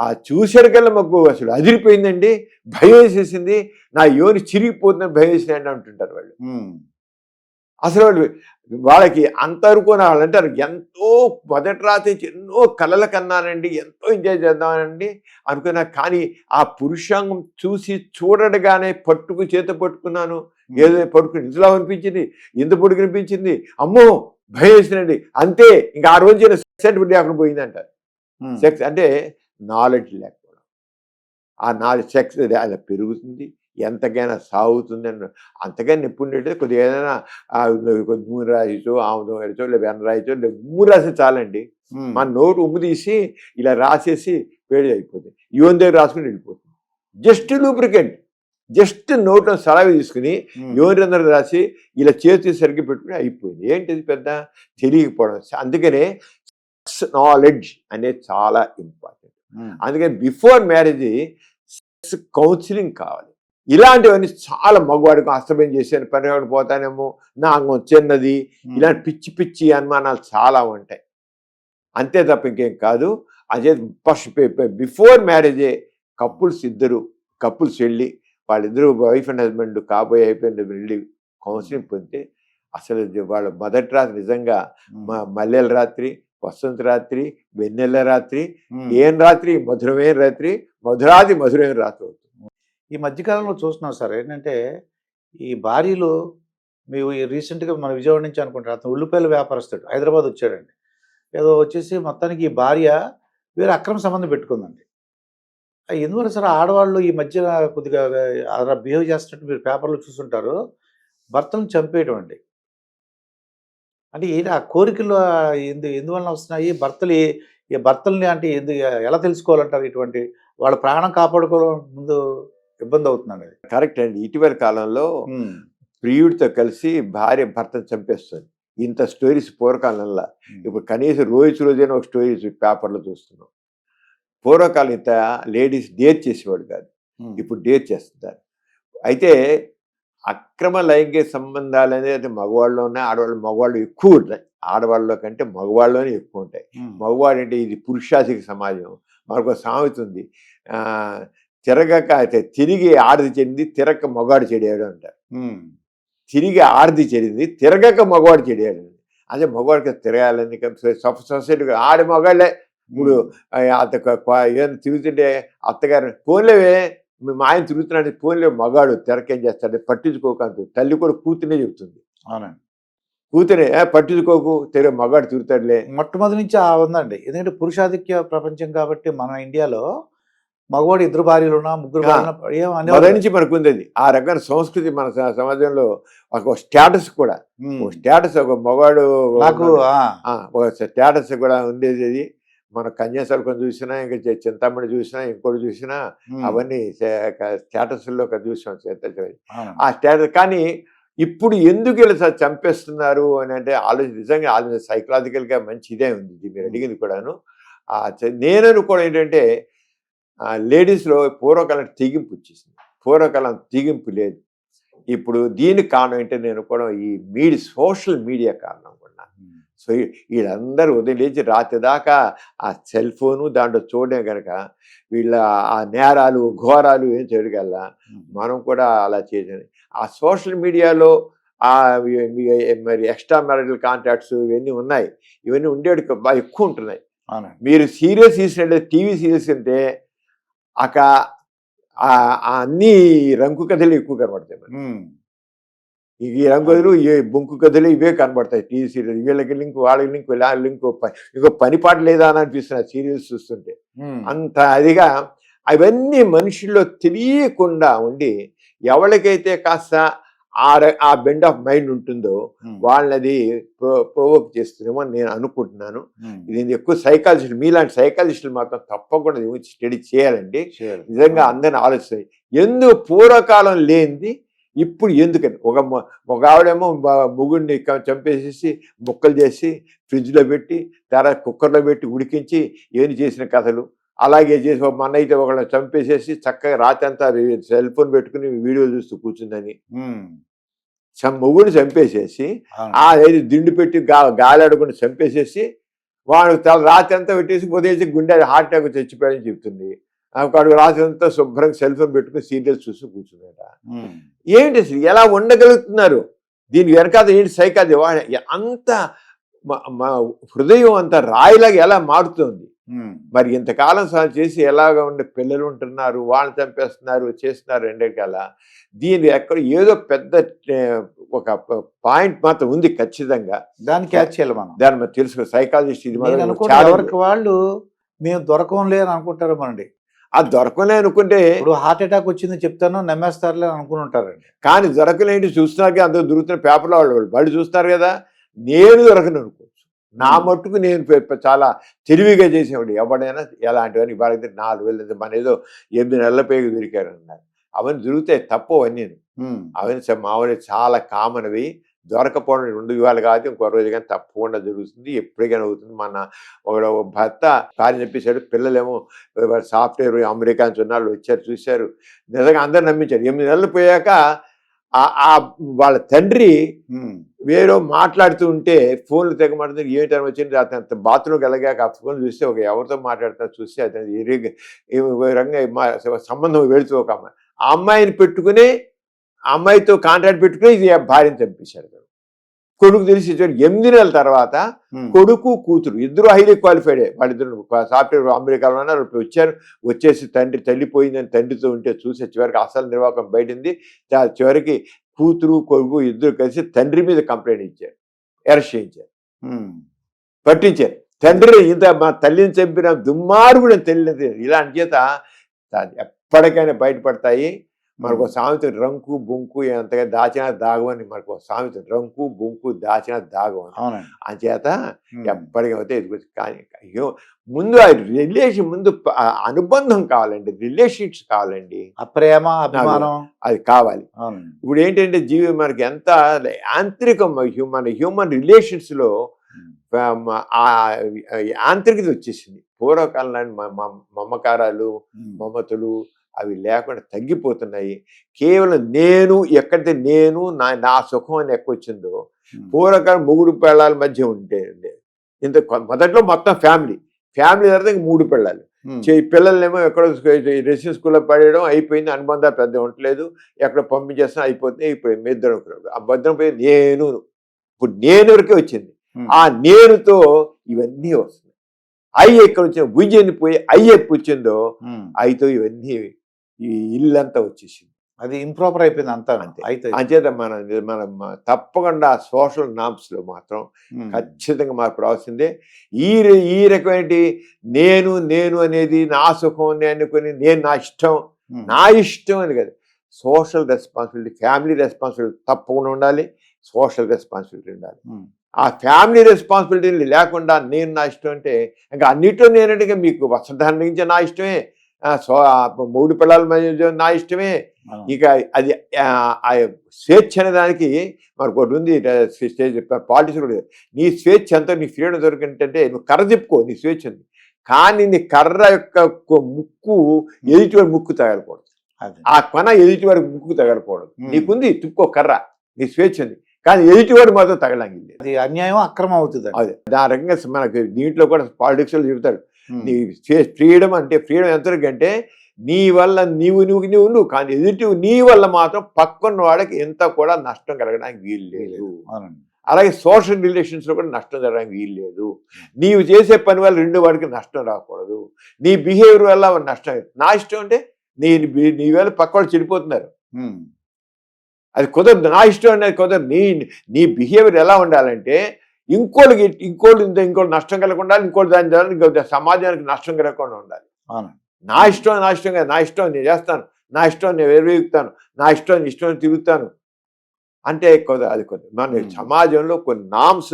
ఆ చూసేకల్లా మాకు అసలు అదిరిపోయిందండి, భయం వేసేసింది, నా యోని చిరిగిపోతుందని భయం వేసిందండి అంటుంటారు వాళ్ళు. అసలు వాళ్ళకి అంతవరకు వాళ్ళు అంటారు, ఎంతో మొదటి రాత్రి ఎన్నో కలలు కన్నానండి, ఎంతో ఎంజాయ్ చేద్దామనండి అనుకున్నా, కానీ ఆ పురుషాంగం చూడగానే చేత పట్టుకున్నాను, ఏదో పట్టుకుని ఇంతలా అనిపించింది, ఇంత పొడుగు అనిపించింది, అమ్మో భయం వేసినండి, అంతే. ఇంకా ఆ రోజు సెక్స్ అక్కడ పోయిందంటారు. సెక్స్ అంటే నాలెడ్జ్ లేకపోవడం, ఆ నాలెడ్జ్ సెక్స్ అలా పెరుగుతుంది, ఎంతకైనా సాగుతుంది అని. అంతకైనా నొప్పి ఉండేది కొద్దిగా ఏదైనా నూనె రాయచో, ఆముదం రాయచో, లేదా వెన్న రాయచో, లేదా ఉమ్ము రాసి చాలండి. మన నోటు ఉమ్ము తీసి ఇలా రాసేసి వేడి అయిపోతుంది, యోని దగ్గర రాసుకుని వెళ్ళిపోతుంది. జస్ట్ లూబ్రికెంట్, జస్ట్ నోట్లో సలవి తీసుకుని యోని రంధ్రం రాసి ఇలా చేతి సరిగ్గా పెట్టుకుని అయిపోయింది. ఏంటిది పెద్ద తెలియకపోవడం. అందుకనే నాలెడ్జ్ అనేది చాలా ఇంపార్టెంట్. అందుకని బిఫోర్ మ్యారేజ్ కౌన్సిలింగ్ కావాలి. ఇలాంటివన్నీ చాలా మగవాడికి అస్తమయం చేశాను, పని పోతానేమో, నా అంగం చిన్నది, ఇలాంటి పిచ్చి పిచ్చి అనుమానాలు చాలా ఉంటాయి. అంతే తప్ప ఇంకేం కాదు. అదే ఫస్ట్ బిఫోర్ మ్యారేజే కపుల్స్ వెళ్ళి, వాళ్ళిద్దరూ వైఫ్ అండ్ హస్బెండ్ కాబోయే అయిపోయింది, వెళ్ళి కౌన్సిలింగ్ పొందితే అసలు వాళ్ళ మొదటి రాత్రి నిజంగా మల్లెల రాత్రి, వసంత రాత్రి, వెన్నెల రాత్రి, ఏం రాత్రి, మధురమైన రాత్రి, మధురమైన రాత్రి అవుతుంది. ఈ మధ్యకాలంలో చూస్తున్నాం సార్, ఏంటంటే ఈ భార్యలు, మేము రీసెంట్గా మన విజయవాడ నుంచి అనుకుంటారు, అతను ఉల్లిపాయల వ్యాపారస్తుడు, హైదరాబాద్ వచ్చాడండి. ఏదో వచ్చేసి మొత్తానికి ఈ భార్య వేరే అక్రమ సంబంధం పెట్టుకుందండి. ఎందువల్ల సార్ ఆడవాళ్ళు ఈ మధ్య కొద్దిగా అలా బిహేవ్ చేస్తున్నట్టు మీరు పేపర్లో చూస్తుంటారు, భర్తలను చంపేయటం అండి. అంటే ఏంటి ఆ కోరికలు ఎందువలన వస్తున్నాయి? భర్తల్ని అంటే ఎలా తెలుసుకోవాలంటారు? ఇటువంటి వాళ్ళ ప్రాణం కాపాడుకోవడం ముందు ఇబ్బంది అవుతుందండి అది. కరెక్ట్ అండి. ఇటీవల కాలంలో ప్రియుడితో కలిసి భార్య భర్తను చంపేస్తుంది. ఇంత స్టోరీస్ పూర్వకాలంలో, ఇప్పుడు కనీసం రోజైనా ఒక స్టోరీస్ పేపర్లో చూస్తున్నాం. పూర్వకాలం ఇంత లేడీస్ డేట్ చేసేవాడు కాదు, ఇప్పుడు డేట్ చేస్తున్నారు. అయితే అక్రమ లైంగిక సంబంధాలు అనేది మగవాళ్ళు ఉన్నాయి, మగవాళ్ళు ఎక్కువ ఉంటాయి. ఆడవాళ్ళలో కంటే మగవాళ్ళలోనే ఎక్కువ ఉంటాయి. మగవాడు అంటే ఇది పురుషాసిక సమాజం. మనకు సామెత ఉంది, తిరగక అయితే తిరిగి ఆడది చెడింది, తిరగక మగవాడు చెడాడు అంటారు. తిరిగి ఆడది చెడింది, తిరగక మగవాడు చెడాడు. అదే మగవాడికి తిరగాలని సొసైటీ ఆడి మగాళ్ళే. ఇప్పుడు ఏదైనా తిరుగుతుంటే అత్తగారు ఫోన్లేవే, మా ఆయన తిరుగుతున్నాడు, ఫోన్లే, మగాడు తెరకేం చేస్తాడు, పట్టించుకోకంటూ తల్లి కూడా కూతునే చెబుతుంది. అవునండి, కూతురే పట్టించుకోకు, మగాడు తిరుగుతాడులే. మొట్టమొదటి నుంచి ఉందండి. ఎందుకంటే పురుషాధిక్య ప్రపంచం కాబట్టి మన ఇండియాలో మగవాడు 2 భార్యలు ఉన్నా 3 భార్యలు ఏం మొదటి అనేవారు నుంచి మనకు ఉంది అది. ఆ రకమైన సంస్కృతి మన సమాజంలో ఒక స్టేటస్ కూడా, ఒక స్టేటస్, ఒక మగవాడు నాకు ఒక స్టేటస్ కూడా ఉండేది. అది మన కన్యాశుల్కం చూసినా, ఇంకా చింతామణి చూసినా, ఇంకోటి చూసినా అవన్నీ స్టేటస్లో చూసాం. ఆ స్టేటస్ కానీ ఇప్పుడు ఎందుకు ఇలా చంపేస్తున్నారు అని అంటే నిజంగా సైకలాజికల్గా మంచి ఇదే ఉంది. ఇది మీరు అడిగింది కూడాను. నేను అనుకోవడం ఏంటంటే లేడీస్లో పూర్వకాలం తెగింపు వచ్చేసింది. పూర్వకాలం తెగింపు లేదు. ఇప్పుడు దీనికి కారణం ఏంటంటే నేను కూడా ఈ సోషల్ మీడియా కారణం కూడా. సో వీళ్ళందరూ ఉదయం లేచి రాత్రి దాకా ఆ సెల్ ఫోను దాంట్లో చూడడం కనుక వీళ్ళ ఆ నేరాలు ఘోరాలు ఏం చేయగల మనం కూడా అలా చేయాలి. ఆ సోషల్ మీడియాలో మరి ఎక్స్ట్రా మ్యారిటల్ కాంటాక్ట్స్ ఇవన్నీ ఉన్నాయి. ఇవన్నీ ఉండేవి బాగా ఎక్కువ ఉంటున్నాయి. మీరు సీరియస్ తీసినట్లయితే టీవీ సీరియస్ అంటే అన్ని రంకు కథలు ఎక్కువ కనబడతాయి. ఈ రంగు కథలు బొంకు కథలు ఇవే కనబడతాయి టీవీ సీరియల్. వీళ్ళకి లింక్, వాళ్ళకి లింక్, ఇంకో పని పాట లేదా అని అనిపిస్తుంది సీరియల్స్ చూస్తుంటే. అంత అదిగా అవన్నీ మనుషుల్లో తెలియకుండా ఉండి ఎవరికైతే కాస్త ఆ బెండ్ ఆఫ్ మైండ్ ఉంటుందో వాళ్ళది ప్రొవోక్ చేస్తుందేమో నేను అనుకుంటున్నాను. ఇది ఎక్కువ సైకాలజిస్టులు, మీలాంటి సైకాలజిస్టులు మాత్రం తప్పకుండా స్టడీ చేయాలండి. నిజంగా అందరిని ఆలోచిస్తాయి. ఎందుకు పూర్వకాలం లేనిది ఇప్పుడు ఎందుకని ఒక ఆవిడేమో మొగుడిని చంపేసేసి ముక్కలు చేసి ఫ్రిడ్జ్లో పెట్టి తర్వాత కుక్కర్లో పెట్టి ఉడికించి ఏమి చేసిన కథలు. అలాగే చేసి మన అయితే ఒకళ్ళని చంపేసేసి చక్కగా రాత్రి అంతా సెల్ ఫోన్ పెట్టుకుని వీడియోలు చూస్తూ కూర్చుందని మొగుడిని చంపేసేసి దిండు పెట్టి గాలాడుకుని చంపేసేసి వాడు రాత్రి అంతా పెట్టేసి ఉదయం గుండె హార్ట్ అటాక్ చచ్చిపోయాడని చెప్తుంది. వాడు రాత్రి అంతా శుభ్రంగా సెల్ ఫోన్ పెట్టుకుని సీరియల్స్ చూస్తూ కూర్చున్నాట. ఏంటి అసలు ఎలా ఉండగలుగుతున్నారు? దీని వెనకాల ఏంటి సైకాలజీ? అంత హృదయం అంత రాయిలాగా ఎలా మారుతుంది? మరి ఇంతకాలం చేసి ఎలాగ ఉండే పిల్లలు ఉంటున్నారు, వాళ్ళు చంపేస్తున్నారు, చేస్తున్నారు. రెండేకాల దీని ఎక్కడ ఏదో పెద్ద ఒక పాయింట్ మాత్రం ఉంది ఖచ్చితంగా. దాన్ని క్యాచ్ చేయాలి మనం. దాన్ని మనం తెలుసుకో సైకాలజిస్ట్ ఇది ఎవరికి వాళ్ళు మేము దొరకంలే అని అనుకుంటారు. మనండి అది దొరకలే అనుకుంటే ఇప్పుడు హార్ట్ అటాక్ వచ్చింది చెప్తాను నమ్మేస్తారులే అనుకుని ఉంటారండి. కానీ దొరకలేంటి చూస్తున్నాక అందరూ దొరుకుతున్న పేపర్లో వాళ్ళు చూస్తారు కదా. నేను దొరకను అనుకోవచ్చు. నా మట్టుకు నేను చాలా తెలివిగా చేసేవాడు. ఎవడైనా ఎలాంటివన్నీ వాళ్ళకి 4 వేలు మన ఏదో 8 నెలల పేరు దొరికారు అన్నారు. అవన్నీ దొరికితే తప్పు అవన్నీ. అవన్నీ మామూలు చాలా కామన్ అవి. దొరకపోవడం 2 ఇవాళ కాదు ఇంకో రోజు కానీ తప్పకుండా జరుగుతుంది. ఎప్పటికైనా అవుతుంది. మన ఒక భర్త కార్యం చెప్పేశాడు. పిల్లలేమో సాఫ్ట్వేర్ అమెరికా నుంచి ఉన్న వాళ్ళు వచ్చారు, చూశారు. నిజంగా అందరు నమ్మించారు. 8 నెలలు పోయాక వాళ్ళ తండ్రి వేరే మాట్లాడుతూ ఉంటే ఫోన్లు తెగమాడుతుంది. ఏమిటని వచ్చింది అతను బాత్రూమ్కి వెళ్ళగాక ఆ ఫోన్ చూస్తే ఎవరితో మాట్లాడుతున్నా చూస్తే అతను రంగా సంబంధం వెళుతూ ఒక అమ్మాయి, ఆ అమ్మాయిని పెట్టుకుని ఆ అమ్మాయితో కాంట్రాక్ట్ పెట్టుకుని ఇది భార్యను చంపేశాడు. కొడుకు తెలిసి 8 నెలల తర్వాత కొడుకు కూతురు ఇద్దరు హైలీ క్వాలిఫైడే. వాళ్ళిద్దరు సాఫ్ట్వేర్ అమెరికాలో ఉన్నారు. వచ్చారు. వచ్చేసి తండ్రి తల్లిపోయిందని తండ్రితో ఉంటే చూసే చివరికి అసలు నిర్వాహకం బయటింది. చివరికి కూతురు కొడుకు ఇద్దరు కలిసి తండ్రి మీద కంప్లైంట్ ఇచ్చారు, అరెస్ట్ చేయించారు, పట్టించారు. తండ్రి ఇంత మా తల్లిని చంపిన దుర్మార్గుడు తల్లి. ఇలాంటి చేత ఎప్పటికైనా బయటపడతాయి. మనకు సామెత రంకు బొంకు ఎంతగా దాచిన దాగవని మనకు సామెత. రంకు బొంకు దాచిన దాగవని. అంచేత ఎప్పటికైతే కానీ ముందు ఆ రిలేషన్ ముందు అనుబంధం కావాలండి, రిలేషన్షిప్స్ కావాలండి, ప్రేమ అభిమానం అది కావాలి. ఇప్పుడు ఏంటంటే మనకి ఎంత యాంత్రికం మన హ్యూమన్ రిలేషన్స్ లో యాంత్రికత వచ్చేసింది. పూర్వకాలంలో మమకారాలు మమతలు అవి లేకుండా తగ్గిపోతున్నాయి. కేవలం నేను ఎక్కడైతే నేను నా సుఖం అని ఎక్కొచ్చిందో పూర్వకాలం మొగుడు పెళ్ళాల మధ్య ఉంటే ఇంత మొదట్లో మొత్తం ఫ్యామిలీ తర్వాత 3 పెళ్ళాలు. పిల్లల్నేమో ఎక్కడో రెసిడెన్షియల్ స్కూల్లో పడేయడం అయిపోయింది. అనుబంధాలు పెద్ద ఉండలేదు. ఎక్కడ పంపించేస్తున్నా అయిపోతుంది. ఇప్పుడు ఇద్దరు ఆ భద్రం పోయి నేను ఇప్పుడు నేను వరకే వచ్చింది. ఆ నేనుతో ఇవన్నీ వస్తున్నాయి. అయ్యి ఎక్కడ వచ్చిందో భుజని పోయి అయ్యి ఎప్పుడు వచ్చిందో అయితో ఇవన్నీ ఈ ఇల్లంతా వచ్చేసింది. అది ఇంప్రాపర్ అయిపోయింది అంతా అంతే. అయితే. అంచేత మనం తప్పకుండా సోషల్ నామ్స్లో మాత్రం ఖచ్చితంగా మార్పు రావాల్సిందే. ఈ రకమైన నేను నేను అనేది నా సుఖం అనుకొని నేను నా ఇష్టం అని కదా. సోషల్ రెస్పాన్సిబిలిటీ, ఫ్యామిలీ రెస్పాన్సిబిలిటీ తప్పకుండా ఉండాలి, సోషల్ రెస్పాన్సిబిలిటీ ఉండాలి. ఆ ఫ్యామిలీ రెస్పాన్సిబిలిటీ లేకుండా నేను నా ఇష్టం అంటే ఇంకా అన్నిట్లో నేనంటే మీకు వస్త్రధారణ నుంచి నా ఇష్టమే, మూడు పిల్లల మధ్య నా ఇష్టమే. ఇక అది స్వేచ్ఛ అనే దానికి మనకు ఒకటి ఉంది స్టేజ్ పాలిటిక్స్ కూడా. నీ స్వేచ్ఛ అంతా నీ ఫ్రీడమ్ దొరికిందంటే నువ్వు కర్ర తిప్పుకో, నీ స్వేచ్ఛ ఉంది. కానీ నీ కర్ర యొక్క ముక్కు ఎదుటి వారి ముక్కు తగలకూడదు, ఆ కొన ఎదుటి వారికి ముక్కు తగలకూడదు. నీకుంది తిప్పుకో కర్ర, నీ స్వేచ్ఛ ఉంది, కానీ ఎదుటివాడు మాత్రం తగలంగిల్లి. అది అన్యాయం, అక్రమం అవుతుంది. అదే ఆ రకంగా మనకి దీంట్లో కూడా పాలిటిక్స్ లో చెబుతాడు నీ ఫ్రీడమ్ అంటే ఫ్రీడమ్ ఎంతవరకు అంటే నీ వల్ల నువ్వు కానీ ఎదుటి నీ వల్ల మాత్రం పక్కన్న వాడికి ఎంత కూడా నష్టం కలగడానికి వీలు లేదు. అలాగే సోషల్ రిలేషన్స్ లో కూడా నష్టం జరగడానికి వీలు లేదు. నీవు చేసే పని వల్ల రెండు వాడికి నష్టం రాకూడదు, నీ బిహేవియర్ వల్ల నష్టం. నా ఇష్టం అంటే నీ వల్ల పక్క వాళ్ళు చెడిపోతున్నారు, అది కుదరదు. నా ఇష్టం అనేది కుదరదు. నీ బిహేవియర్ ఎలా ఉండాలంటే ఇంకోళ్ళు నష్టం కలగకుండా, ఇంకోటి దాని ద్వారా సమాజానికి నష్టం కలగకుండా ఉండాలి. నా ఇష్టం కదా, నా ఇష్టం నేను చేస్తాను, నా ఇష్టం నేను వెలుగుతాను, నా ఇష్టం తిరుగుతాను అంటే అది మన సమాజంలో కొన్ని నామ్స్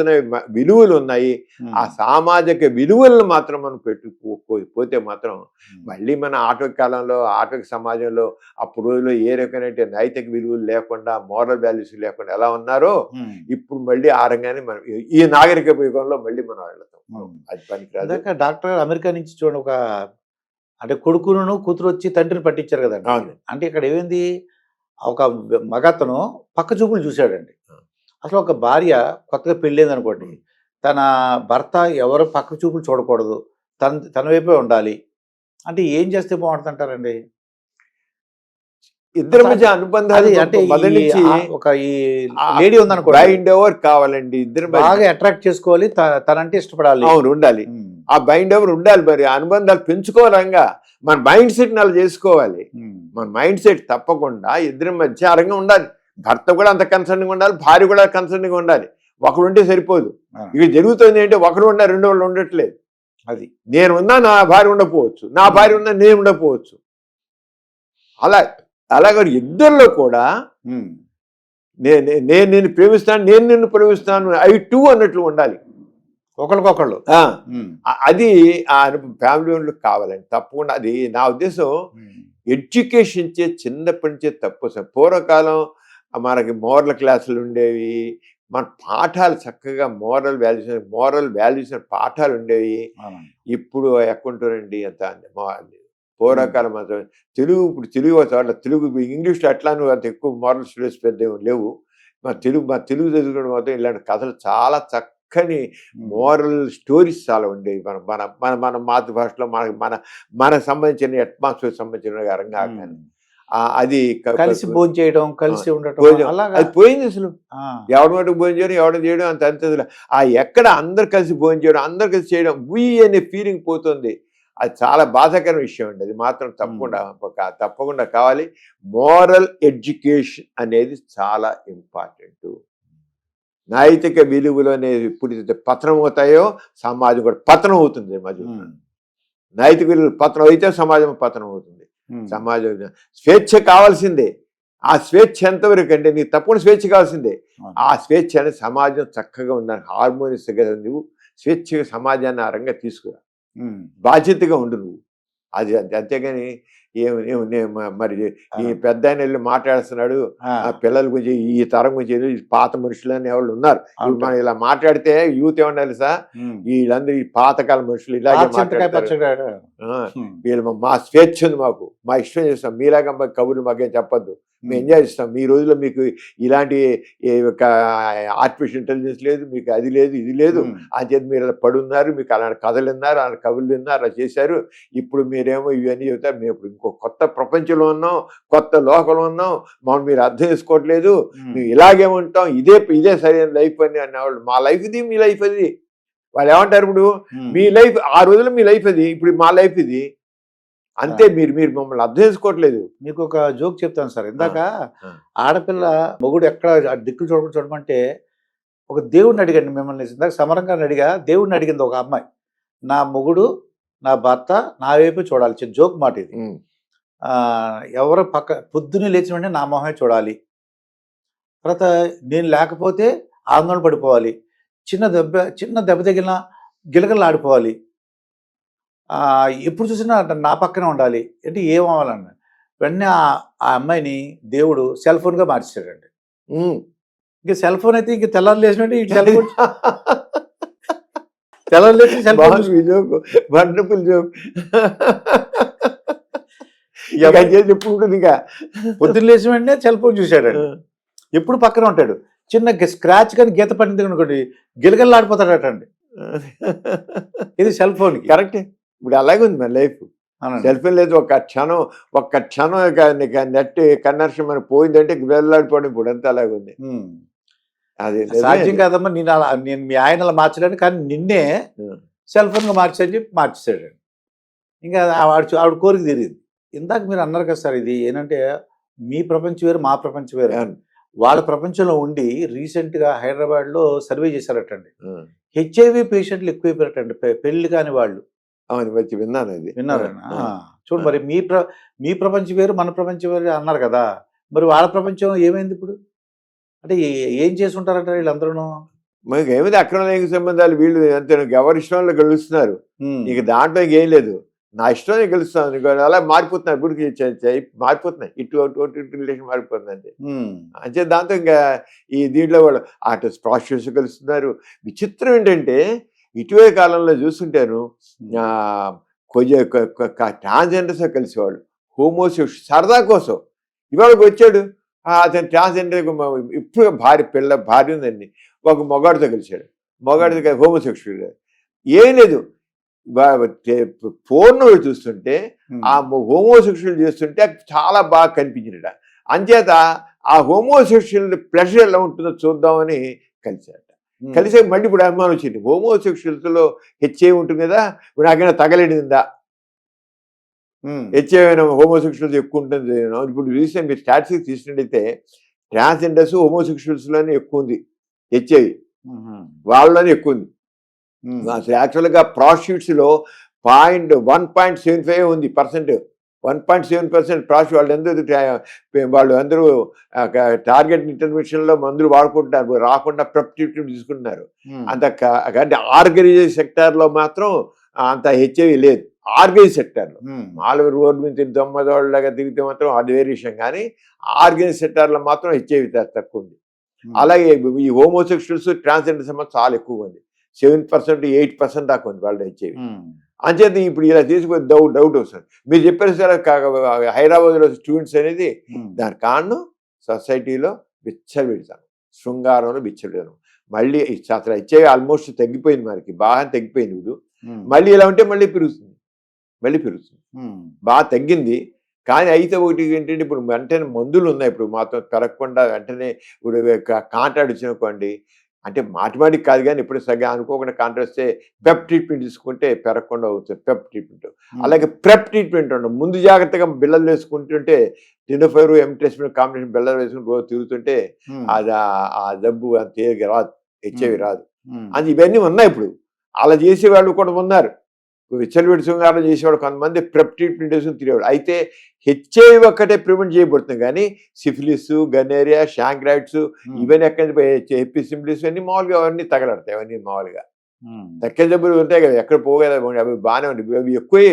విలువలు ఉన్నాయి. ఆ సామాజిక విలువలను మాత్రం మనం పోతే మాత్రం మళ్ళీ మన ఆటవిక కాలంలో, ఆటవిక సమాజంలో అప్పుడు రోజుల్లో ఏ రకమైన నైతిక విలువలు లేకుండా, మోరల్ వాల్యూస్ లేకుండా ఎలా ఉన్నారో ఇప్పుడు మళ్ళీ ఆ రంగాన్ని మనం ఈ నాగరిక యుగంలో మళ్ళీ మనం వెళ్తాం. అది పనికిరాదు. డాక్టర్ అమెరికా నుంచి చూడండి, ఒక అంటే కొడుకును కూతురు వచ్చి తండ్రిని పట్టించారు కదండి. అంటే ఇక్కడ ఏమైంది, ఒక మగతను పక్క చూపులు చూశాడండి. అసలు ఒక భార్య కొత్తగా పెళ్ళైంది అనుకోండి, తన భర్త ఎవరు పక్క చూపులు చూడకూడదు, తన వైపే ఉండాలి అంటే ఏం చేస్తే బాగుంటుందంటారండి? ఇద్దరి మధ్య అనుబంధాలు అంటే ఒక ఈ లేడీ ఉందనుకో, బైండ్ ఓవర్ కావాలండి. ఇద్దరు బాగా అట్రాక్ట్ చేసుకోవాలి, తనంటే ఇష్టపడాలి. అవును, ఉండాలి. ఆ బైండ్ ఓవర్ ఉండాలి. మరి అనుబంధాలు పెంచుకోవాలంగా మన మైండ్ సెట్ అలా చేసుకోవాలి. మన మైండ్ సెట్ తప్పకుండా ఇద్దరి మధ్య ఆ రంగా ఉండాలి. భర్త కూడా అంత కన్సర్న్గా ఉండాలి, భార్య కూడా కన్సర్న్గా ఉండాలి. ఒకరు ఉంటే సరిపోదు. ఇక జరుగుతుంది అంటే ఒకరు ఉన్నా రెండు వాళ్ళు ఉండట్లేదు. అది నేను ఉన్నా నా భార్య ఉండకపోవచ్చు, నా భార్య ఉన్నా నేను ఉండకపోవచ్చు. అలాగే ఇద్దరిలో కూడా నేను ప్రేమిస్తాను, నేను నిన్ను ప్రేమిస్తాను, ఐ టూ అన్నట్లు ఉండాలి ఒకరికొకళ్ళు. అది ఆ ఫ్యామిలీ కావాలండి తప్పకుండా. అది నా ఉద్దేశం. ఎడ్యుకేషన్ చిన్నప్పటి నుంచే తప్పు. పూర్వకాలం మనకి మోరల్ క్లాసులు ఉండేవి, మన పాఠాలు చక్కగా మోరల్ వాల్యూస్ పాఠాలు ఉండేవి. ఇప్పుడు ఎక్కుంటారండి అంత పూర్వకాలం మాత్రం తెలుగు. ఇప్పుడు తెలుగు ఇంగ్లీష్లో అట్లాను అంత ఎక్కువ మోరల్ స్టడీస్ పెద్ద లేవు. మా తెలుగు చదువుకోవడం మాత్రం ఇలాంటి కథలు చాలా చక్కని మోరల్ స్టోరీస్ చాలా ఉండేవి. మన మాతృభాషలో మనకు సంబంధించిన అట్మాస్ఫియర్ సంబంధించిన రంగా అది కలిసి భోజనం చేయడం, కలిసి ఉండటం, అది పోయింది అసలు. ఎవరి మటుకు భోజనం చేయడం, ఎవరు చేయడం అంత ఎక్కడ అందరు కలిసి భోజనం చేయడం, అందరు కలిసి చేయడం అనే ఫీలింగ్ పోతుంది. అది చాలా బాధాకరమైన విషయం అండి. అది మాత్రం తప్పకుండా కావాలి. మోరల్ ఎడ్యుకేషన్ అనేది చాలా ఇంపార్టెంట్. నైతిక విలువలు అనేది ఎప్పుడు పతనం అవుతాయో సమాజం కూడా పతనం అవుతుంది. నైతిక విలువలు పతనం అయితే సమాజం పతనం అవుతుంది. సమాజం స్వేచ్ఛ కావాల్సిందే. ఆ స్వేచ్ఛ ఎంతవరకు అంటే నీకు తప్పకుండా స్వేచ్ఛ కావాల్సిందే. ఆ స్వేచ్ఛ అనేది సమాజం చక్కగా ఉండాలి, హార్మోనియస్గా. నువ్వు స్వేచ్ఛగా సమాజాన్ని ఆ రంగా తీసుకురా, బాధ్యతగా ఉండు నువ్వు. అది అంతేగాని మరి ఈ పెద్ద ఆయన వెళ్ళి మాట్లాడుతున్నాడు ఆ పిల్లల గురించి, ఈ తరం గురించి, పాత మనుషులని ఎవరు ఉన్నారు. మనం ఇలా మాట్లాడితే యూత్ ఏమన్నా తెలుసా, వీళ్ళందరూ ఈ పాతకాల మనుషులు ఇలాగే మాట్లాడతారు. వీళ్ళు మా స్వేచ్ఛ ఉంది, మాకు మా ఇష్టం చేస్తాం, మీలాగా మాకు కబుర్లు మాకేం చెప్పొద్దు, మేము ఎంజాయ్ చేస్తాం. ఈ రోజుల్లో మీకు ఇలాంటి ఆర్టిఫిషియల్ ఇంటెలిజెన్స్ లేదు, మీకు అది లేదు, ఇది లేదు అని చెప్పి మీరు అలా పడున్నారు, మీకు అలాంటి కథలు విన్నారు, అలాంటి కబుర్లు విన్నారు, అలా చేశారు. ఇప్పుడు మీరేమో ఇవన్నీ చెబుతారు. మేము ఇప్పుడు ఇంకో కొత్త ప్రపంచంలో ఉన్నాం, కొత్త లోకంలో ఉన్నాం, మనం మీరు అర్థం చేసుకోవట్లేదు, మేము ఇలాగే ఉంటాం, ఇదే సరైన లైఫ్ అని అనేవాళ్ళు. మా లైఫ్ ఇది, మీ లైఫ్ అది. వాళ్ళు ఏమంటారు ఇప్పుడు, మీ లైఫ్ ఆ రోజుల్లో మీ లైఫ్ అది, ఇప్పుడు మా లైఫ్ ఇది అంతే. మీరు మీరు మమ్మల్ని అర్థం చేసుకోవట్లేదు. మీకు ఒక జోక్ చెప్తాను సార్. ఇందాక ఆడపిల్ల మొగుడు ఎక్కడ దిక్కులు చూడమంటే ఒక దేవుడిని అడిగాను మిమ్మల్ని. ఇందాక సమరంగా అడిగా, దేవుడిని అడిగింది ఒక అమ్మాయి, నా మొగుడు నా భర్త నా వైపు చూడాలి. జోక్ మాట ఇది. ఎవరు పొద్దున్నే లేచిన వెంటనే నా మొహమే చూడాలి, తర్వాత నేను లేకపోతే ఆందోళన పడిపోవాలి, చిన్న దెబ్బ తగిలినా గిలగలు ఆడిపోవాలి, ఎప్పుడు చూసినా నా పక్కనే ఉండాలి అంటే ఏమవ్వాలన్న వెంటనే ఆ అమ్మాయిని దేవుడు సెల్ ఫోన్గా మార్చేశాడండి. ఇంక సెల్ ఫోన్ అయితే ఇంక తెల్లారు లేచినట్టు ఈ సెల్ ఫోన్ తెల్లారు లేచి సెల్ ఫోన్ వండర్ఫుల్ జోక్. చెప్పుకుంటుంది ఇంకా పొద్దున్న లేచిన వెంటనే సెల్ ఫోన్ చూశాడండి. ఎప్పుడు పక్కన ఉంటాడు. చిన్న స్క్రాచ్ కానీ గీత పడింది అనుకోండి గిలగల్లా ఆడిపోతాడటండి. ఇది సెల్ ఫోన్ కరెక్టే. ఇప్పుడు అలాగే ఉంది మన లైఫ్. సెల్ ఫోన్ లేదు, ఒక్క క్షణం నెట్ కనెక్షన్ మనకు పోయిందంటే వెళ్ళాడిపోవడం ఇప్పుడు అంతా అలాగే ఉంది. అది సాధ్యం కాదమ్మా, నేను మీ ఆయన మార్చడానికి, కానీ నిన్నే సెల్ ఫోన్గా మార్చని చెప్పి మార్చేసాడు. ఇంకా ఆవిడ కోరిక తీరింది. ఇందాక మీరు అన్నారు కదా సార్, ఇది ఏంటంటే మీ ప్రపంచం వేరు మా ప్రపంచం వేరు. వాళ్ళ ప్రపంచంలో ఉండి రీసెంట్గా హైదరాబాద్లో సర్వే చేశారటండి. హెచ్ఐవి పేషెంట్లు ఎక్కువైపోయారటండి, పెళ్లి కాని వాళ్ళు. వచ్చి విన్నాను, అది విన్నారన్నా. చూడు మరి మీ ప్రపంచం వేరు మన ప్రపంచం వేరు అన్నారు కదా, మరి వాళ్ళ ప్రపంచం ఏమైంది ఇప్పుడు? అంటే ఏం చేసి ఉంటారంట వీళ్ళందరూ? మనకి ఏమైంది అక్రమ లైంగిక సంబంధాలు, వీళ్ళు అంతే ఎవరి ఇష్టంలో గెలుస్తున్నారు. ఇక దాంట్లో ఏం లేదు, నా ఇష్టమే గెలుస్తాను అలా మారిపోతున్నారు. ఇప్పుడు మారిపోతున్నాయి, ఇటు రిలేషన్ మారిపోతుంది అంతే. అంటే దాంతో ఇంకా ఈ దీంట్లో వాళ్ళు అటు ప్రాస్టిట్యూట్స్ గెలుస్తున్నారు. విచిత్రం ఏంటంటే ఇటీవల కాలంలో చూస్తుంటాను కొంచెం ట్రాన్స్జెండర్స్ కలిసేవాళ్ళు, హోమోసెక్షువల్ సరదా కోసం. ఇవాళకి వచ్చాడు అతను ట్రాన్స్జెండర్, ఇప్పుడు భార్య ఉందండి, ఒక మొగాడితో కలిశాడు, మొగాడితో హోమోసెక్షువల్. ఏం లేదు, ఫోన్ చూస్తుంటే ఆ హోమోసెక్షువల్ చేస్తుంటే చాలా బాగా కనిపించిందట. అంచేత ఆ హోమోసెక్షువల్ ప్లెజర్ ఎలా ఉంటుందో చూద్దామని కలిశారట. కలిసే మళ్ళీ ఇప్పుడు అనుమానం వచ్చింది, హోమోసెక్షువల్స్లో హెచ్ఐవి ఉంటుంది కదా, ఇప్పుడు నాకైనా తగలేడిందా, హెచ్ఐవి హోమోసెక్షువల్స్ ఎక్కువ ఉంటుంది. ఇప్పుడు రీసెంట్ మీరు స్టాటిస్టిక్స్ తీసుకున్నట్టయితే ట్రాన్స్జెండర్స్ హోమోసెక్షువల్స్లోనే ఎక్కువ ఉంది హెచ్ఐవి, వాళ్ళలోనే ఎక్కువ ఉంది. అసలు యాక్చువల్గా ప్రాస్టిట్యూట్స్లో 1.75 ఉంది %. 1.7% ప్రాస్టిట్యూట్ వాళ్ళు అందరూ టార్గెట్ ఇంటర్వెన్షన్లో మందులు వాడుకుంటున్నారు, రాకుండా ప్రెప్ ట్రీట్మెంట్ తీసుకుంటున్నారు. అంటే ఆర్గనైజ్డ్ సెక్టార్లో మాత్రం అంత హెచ్ఐవి లేదు. ఆర్గనైజ్ సెక్టార్లో మామూలుగా రోడ్డు మీద దొమ్మదోళ్ళగా తిరిగితే మాత్రం అది వేరే విషయం, కానీ ఆర్గనైజ్ సెక్టార్లో మాత్రం హెచ్ఐవి తక్కువ ఉంది. అలాగే ఈ హోమోసెక్షువల్స్ ట్రాన్స్జెండర్స్ మాత్రం చాలా ఎక్కువగా ఉంది, 7% 8% దాకా ఉంది వాళ్ళు హెచ్ఐవి. అంచేత ఇప్పుడు ఇలా తీసుకొని డౌట్ వస్తుంది. మీరు చెప్పారు సార్ హైదరాబాద్లో స్టూడెంట్స్ అనేది, దాని కారణం సొసైటీలో విచ్చలవిడతాను, శృంగారంలో విచ్చలవిడతాను. మళ్ళీ అసలు హెచ్ఐవి ఆల్మోస్ట్ తగ్గిపోయింది, మనకి బాగా తగ్గిపోయింది. ఇప్పుడు మళ్ళీ ఇలా ఉంటే మళ్ళీ పెరుగుతుంది బాగా తగ్గింది. కానీ అయితే ఒకటి ఏంటంటే ఇప్పుడు వెంటనే మందులు ఉన్నాయి, ఇప్పుడు మాత్రం పెరగకుండా వెంటనే ఇప్పుడు కాంట్రాక్ట్ వచ్చిననుకోండి, అంటే మాటిమాటికి కాదు కానీ ఇప్పుడు సరిగా అనుకోకుండా కాంట్రాక్ట్ వస్తే పెప్ ట్రీట్మెంట్ తీసుకుంటే పెరగకుండా అవుతుంది, పెప్ ట్రీట్మెంట్. అలాగే ప్రెప్ ట్రీట్మెంట్ ఉండవు, ముందు జాగ్రత్తగా బిళ్ళలు వేసుకుంటుంటే టెనోఫైర్ ఎంట్రెస్మెంట్ కాంబినేషన్ బిళ్ళలు వేసుకుని రోజు తిరుగుతుంటే అది ఆ జబ్బు అంత రాదు, హెచ్ఐవి రాదు. అది ఇవన్నీ ఉన్నాయి. ఇప్పుడు అలా చేసేవాళ్ళు కూడా ఉన్నారు, విచ్చలవిడి శృంగారం చేసేవాడు కొంతమంది ప్రెప్ ట్రీట్మెంట్ వేసుకుని తిరిగేవాడు. అయితే హెచ్ఐవి ఒక్కటే ప్రివెంట్ చేయబడుతుంది, కానీ సిఫిలిస్, గనేరియా, షాంక్రైట్స్ ఇవన్నీ ఎపిసిమిలిస్ అన్ని మామూలుగా అవన్నీ తగలడతాయి. అవన్నీ మామూలుగా తక్కే జబ్బులు ఉంటాయి కదా, ఎక్కడ పోగదా, అవి బాగానే ఉంటాయి. అవి ఎక్కువే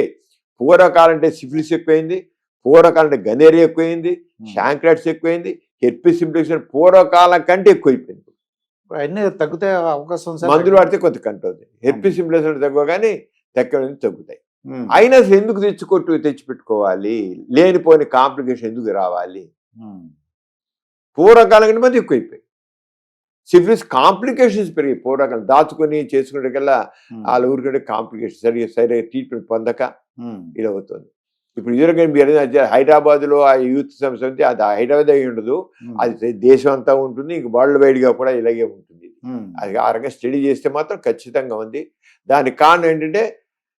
పూర్వకాలంటే సిఫిలిస్ ఎక్కువైంది, పూర్వకాలంటే గనేరియా ఎక్కువైంది, షాంక్రైట్స్ ఎక్కువైంది, ఎపిసిమిలిస్ పూర్వకాలం కంటే ఎక్కువైపోయింది. అన్నీ తగ్గుతాయి అవకాశం, మందులు వాడితే కొంత కంట్రోల్. ఎపిసిమిలిస్ తక్కువ కానీ తగ్గుతాయి. అయినా అసలు ఎందుకు తెచ్చిపెట్టుకోవాలి, లేనిపోని కాంప్లికేషన్ ఎందుకు రావాలి? పూర్వకాలం కంటే మంది ఎక్కువైపోయి సిఫిలిస్ కాంప్లికేషన్స్ పెరిగాయి. పూర్వకాలం దాచుకొని చేసుకునే కల్లా వాళ్ళ ఊరికంటే కాంప్లికేషన్ సరిగా ట్రీట్మెంట్ పొందక ఇలా అవుతుంది. ఇప్పుడు ఇదివరకు మీరు హైదరాబాద్లో ఆ యూత్ సమస్య ఉంది, అది హైదరాబాద్ అయి ఉండదు, అది దేశం అంతా ఉంటుంది, ఇంక వరల్డ్ వైడ్గా కూడా ఇలాగే ఉంటుంది. అది ఆ రకంగా స్టడీ చేస్తే మాత్రం ఖచ్చితంగా ఉంది. దానికి కారణం ఏంటంటే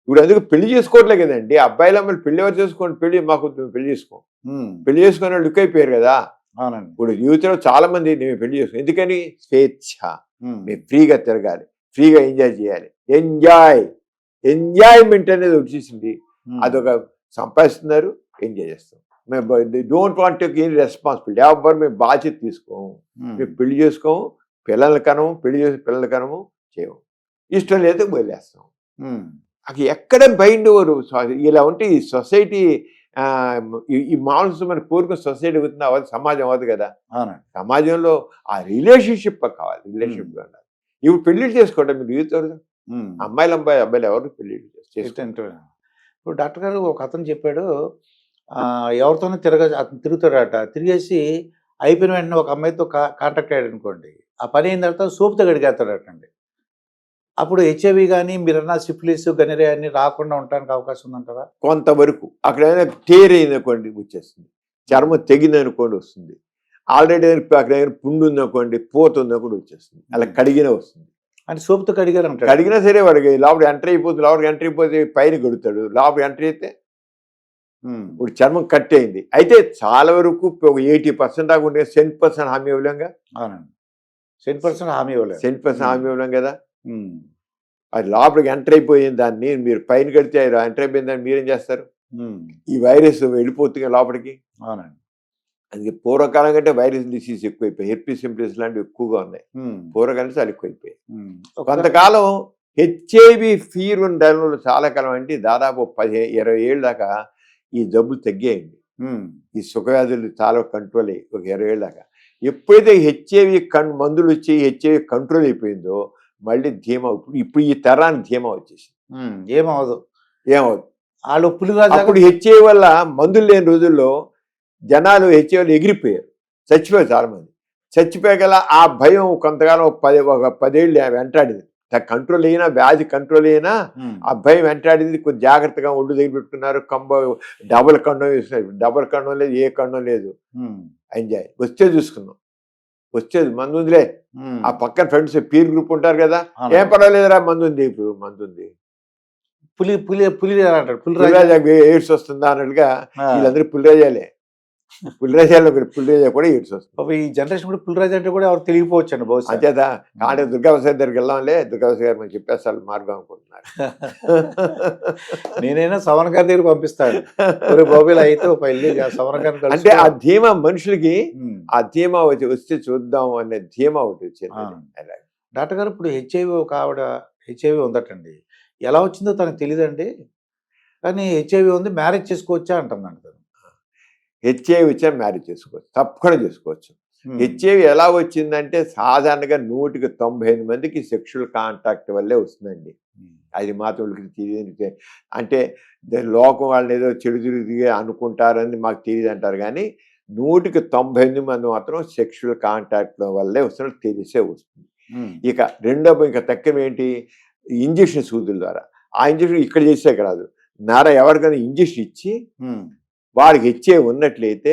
ఇప్పుడు అందుకు పెళ్లి చేసుకోవట్లే కదండి. అబ్బాయిలు అమ్మాయిలు పెళ్లి ఎవరు చేసుకోండి, పెళ్లి మాకు మేము పెళ్లి చేసుకోం. పెళ్లి చేసుకునే వాళ్ళు లుక్ అయిపోయారు కదా. అవునండి. ఇప్పుడు యూత్లో చాలా మంది నేను పెళ్లి చేసుకో, ఎందుకని స్వేచ్ఛ, మేము ఫ్రీగా తిరగాలి, ఫ్రీగా ఎంజాయ్ చేయాలి. ఎంజాయ్మెంట్ అనేది వచ్చేసింది. అదొక సంపాదిస్తున్నారు, ఎంజాయ్ చేస్తాం. మేము don't want take any responsibility. ఎవరు మేము బాధ్యత తీసుకోము, మేము పెళ్లి చేసుకోము, పిల్లలు కనము, పెళ్లి చేసి పిల్లలు కనము చేయము, ఇష్టం లేదు వదిలేస్తాం. అది ఎక్కడ బైండ్ ఓవరు. ఇలా ఉంటే ఈ సొసైటీ ఈ మామూలు మన కోరుకున్న సొసైటీ అవుతుంది, అవ్వదు, సమాజం అవ్వదు కదా. సమాజంలో ఆ రిలేషన్షిప్ కావాలి, రిలేషన్షిప్ ఉండాలి. ఇప్పుడు పెళ్లిళ్ళు చేసుకోవడం మీరు యూత్ అమ్మాయిలు ఎవరు పెళ్లిళ్ళు చేసుకుంటారు. ఇప్పుడు డాక్టర్ గారు ఒక అతను చెప్పాడు, ఎవరితోనో అతను తిరుగుతాడట, తిరిగేసి అయిపోయిన వెంటనే ఒక అమ్మాయితో కాంటాక్ట్ అయ్యాడు అనుకోండి, ఆ పని అయిన తర్వాత సోపుతో గడిగేస్తాడటండి. అప్పుడు హెచ్ఐవి కానీ మీరన్నా సిఫిలిస్ గనిరియా అన్ని రాకుండా ఉండడానికి అవకాశం ఉందంటారా? కొంతవరకు. అక్కడ ఏదైనా టేర్ అయిందనుకోండి వచ్చేస్తుంది, చర్మం తెగిందనుకోండి వస్తుంది, ఆల్రెడీ అక్కడ ఏదైనా పుండు ఉందనుకోండి, పూత ఉందనుకోండి వచ్చేస్తుంది, అలా కడిగినా వస్తుంది. అంటే సోపుతో కడిగారు, కడిగినా సరే వాడికి లోపల ఎంటర్ అయిపోతుంది. లోపలికి ఎంటర్ అయిపోతే పైన గడుతాడు, లోపలికి ఎంటర్ అయితే ఇప్పుడు చర్మం కట్ అయింది. అయితే చాలా వరకు ఒక 80% దాకా ఉండే 100% హామీ ఇవ్వలేంగా. అవునండి, 100% హామీ ఇవ్వలేదు, 100% హామీ ఇవ్వలేం కదా. అది లోపలికి ఎంటర్ అయిపోయింది, దాన్ని మీరు పైన కడితే ఎంటర్ అయిపోయింది, దాన్ని మీరేం చేస్తారు? ఈ వైరస్ వెళ్ళిపోతుంది లోపలికి. అవునండి. అది పూర్వకాలం కంటే వైరస్ డిసీజ్ ఎక్కువైపోయి, హెర్పీస్ సింప్టమ్స్ లాంటివి ఎక్కువగా ఉన్నాయి. పూర్వకాలం చాలా ఎక్కువైపోయాయి. కొంతకాలం హెచ్ఐవి ఫీర్ ఉన్న దానిలో చాలా కాలం అంటే దాదాపు 10-20 ఏళ్ళ దాకా ఈ జబ్బులు తగ్గాయండి. ఈ సుఖవ్యాధులు చాలా కంట్రోల్ అయ్యి ఒక 20 ఏళ్ళ దాకా. ఎప్పుడైతే హెచ్ఐవి మందులు వచ్చి హెచ్ఐవి కంట్రోల్ అయిపోయిందో మళ్ళీ ధీమా, ఇప్పుడు ఈ తరానికి ధీమా వచ్చేసి ఏమవదు. వాళ్ళు అప్పుడు హెచ్ఐవి వల్ల మందులు లేని రోజుల్లో జనాలు హెచ్ఐవిలో ఎగిరిపోయారు, చచ్చిపోయారు చాలా మంది. చచ్చిపోయగల ఆ భయం కొంతకాలం ఒక 10 ఏళ్ళు వెంటాడింది. కంట్రోల్ అయినా, వ్యాధి కంట్రోల్ అయినా ఆ భయం వెంటాడింది. కొంచెం జాగ్రత్తగా ఒళ్ళు దగ్గర పెట్టుకున్నారు, డబుల్ కండం వేస్తున్నారు. డబుల్ కండం లేదు, ఏ కండం లేదు, ఎంజాయ్. వస్తే చూసుకున్నాం, వచ్చేది మందు ఉందిలే. ఆ పక్కన ఫ్రెండ్స్ పీర్ గ్రూప్ ఉంటారు కదా, ఏం పర్వాలేదురా మందు ఉంది, ఇప్పుడు మందు ఉంది, పులిరాజా ఎయిడ్స్ వస్తుందా అన్నట్టుగా వీళ్ళందరూ పులిరాజాలే. పులిరాజాలో పులిరాజా కూడా ఎయిడ్స్ వస్తుంది. ఈ జనరేషన్ కూడా పులిరాజా అంటే కూడా ఎవరు తెలియకపోవచ్చు అండి బహుశా. అంచేత కానీ దుర్గావసారి దగ్గరికి వెళ్దాంలే, దుర్గావసారి గారు మనం చెప్పేస్తారు మార్గం అనుకుంటున్నారు. నేనైనా సవన్ గారి దగ్గర పంపిస్తాను, బాబులు అయితే అంటే ఆ ధీమా మనుషులకి, ఆ ధీమా వస్తే చూద్దాం అనే ధీమా ఒకటి వచ్చింది. డాక్టర్ గారు ఇప్పుడు హెచ్ఐవి ఒక ఆవిడ హెచ్ఐవి ఉందటండి, ఎలా వచ్చిందో తనకు తెలియదండి, కానీ హెచ్ఐవి ఉంది, మ్యారేజ్ చేసుకోవచ్చా అంటుందండి తను. హెచ్ఐవి వచ్చా మ్యారేజ్ చేసుకోవచ్చు, తప్పకుండా చేసుకోవచ్చు. హెచ్ఐవి ఎలా వచ్చిందంటే సాధారణంగా 100-98 మందికి సెక్షువల్ కాంటాక్ట్ వల్లే వస్తుందండి. అది మాత్రం తెలియదు. అంటే లోకం వాళ్ళని ఏదో చెడు తిరిగి అనుకుంటారని మాకు తెలియదు అంటారు, కానీ 100-98 మంది మాత్రం సెక్షువల్ కాంటాక్ట్ వల్లే వస్తున్నట్టు తెలిసే వస్తుంది. ఇక ఇంకా తక్కువ ఏంటి, ఇంజక్షన్ సూదుల ద్వారా. ఆ ఇంజక్షన్ ఇక్కడ చేసాక రాదు, ఎవరికైనా ఇంజక్షన్ ఇచ్చి వాడికి హెచ్ఐవి ఉన్నట్లయితే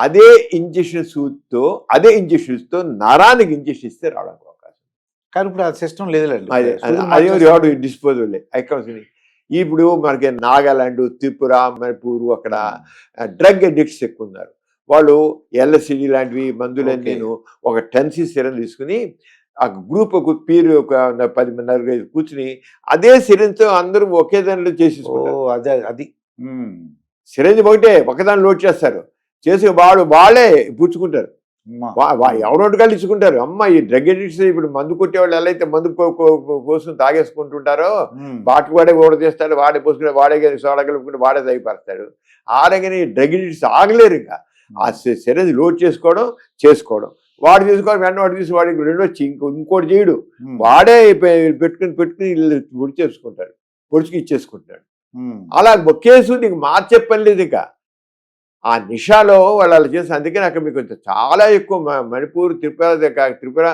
అదే ఇంజక్షన్స్తో నరానికి ఇంజక్షన్ ఇస్తే రావడానికి అవకాశం. కానీ ఇప్పుడు ఆ సిస్టమ్ లేదులేండి, అదే డిస్పోజబుల్. ఇప్పుడు మనకి నాగాలాండ్, త్రిపుర, మణిపూర్ అక్కడ డ్రగ్ అడిక్ట్స్ ఎక్కువ ఉన్నారు. వాళ్ళు LSD లాంటివి మందులన్నీ ఒక 10cc సిరం తీసుకుని ఆ గ్రూప్ ఒక పీరు ఒక 10 మంది కూర్చుని అదే సిరంతో అందరూ ఒకే దానిలో చేసేసుకుంటారు. అది సిరంజ్ ఒకదాన్ని లోడ్ చేస్తారు, చేసి వాళ్ళే పుచ్చుకుంటారు, ఎవరోటి కలిసి ఇచ్చుకుంటారు. అమ్మ ఈ డ్రగ్ అడిక్ట్స్ ఇప్పుడు మందు కొట్టేవాళ్ళు ఎలా అయితే మందు కోసం తాగేసుకుంటుంటారో బాటిల్ వాడే ఓడ చేస్తాడు, వాడే పోసుకుంటే వాడే సోడా కలుపుకుంటే వాడే తగ్గిపడతాడు. ఆడగానే డ్రగ్ అడిక్ట్స్ ఆగలేరు. ఇంకా ఆ సిరంజ్ లోడ్ చేసుకోవడం వాడు తీసుకోవడం, వెంటనే వాడు తీసి వాడికి రెండో ఇంకోటి చేయడు, వాడే పెట్టుకుని పొడి చేసుకుంటాడు, పొడిచికి ఇచ్చేసుకుంటాడు. అలా ఒకేసు నీకు మార్చే పని లేదు. ఇక ఆ నిషాలో వాళ్ళు అలా చేసి, అందుకని అక్కడ మీకు చాలా ఎక్కువ మణిపూర్, త్రిపుర,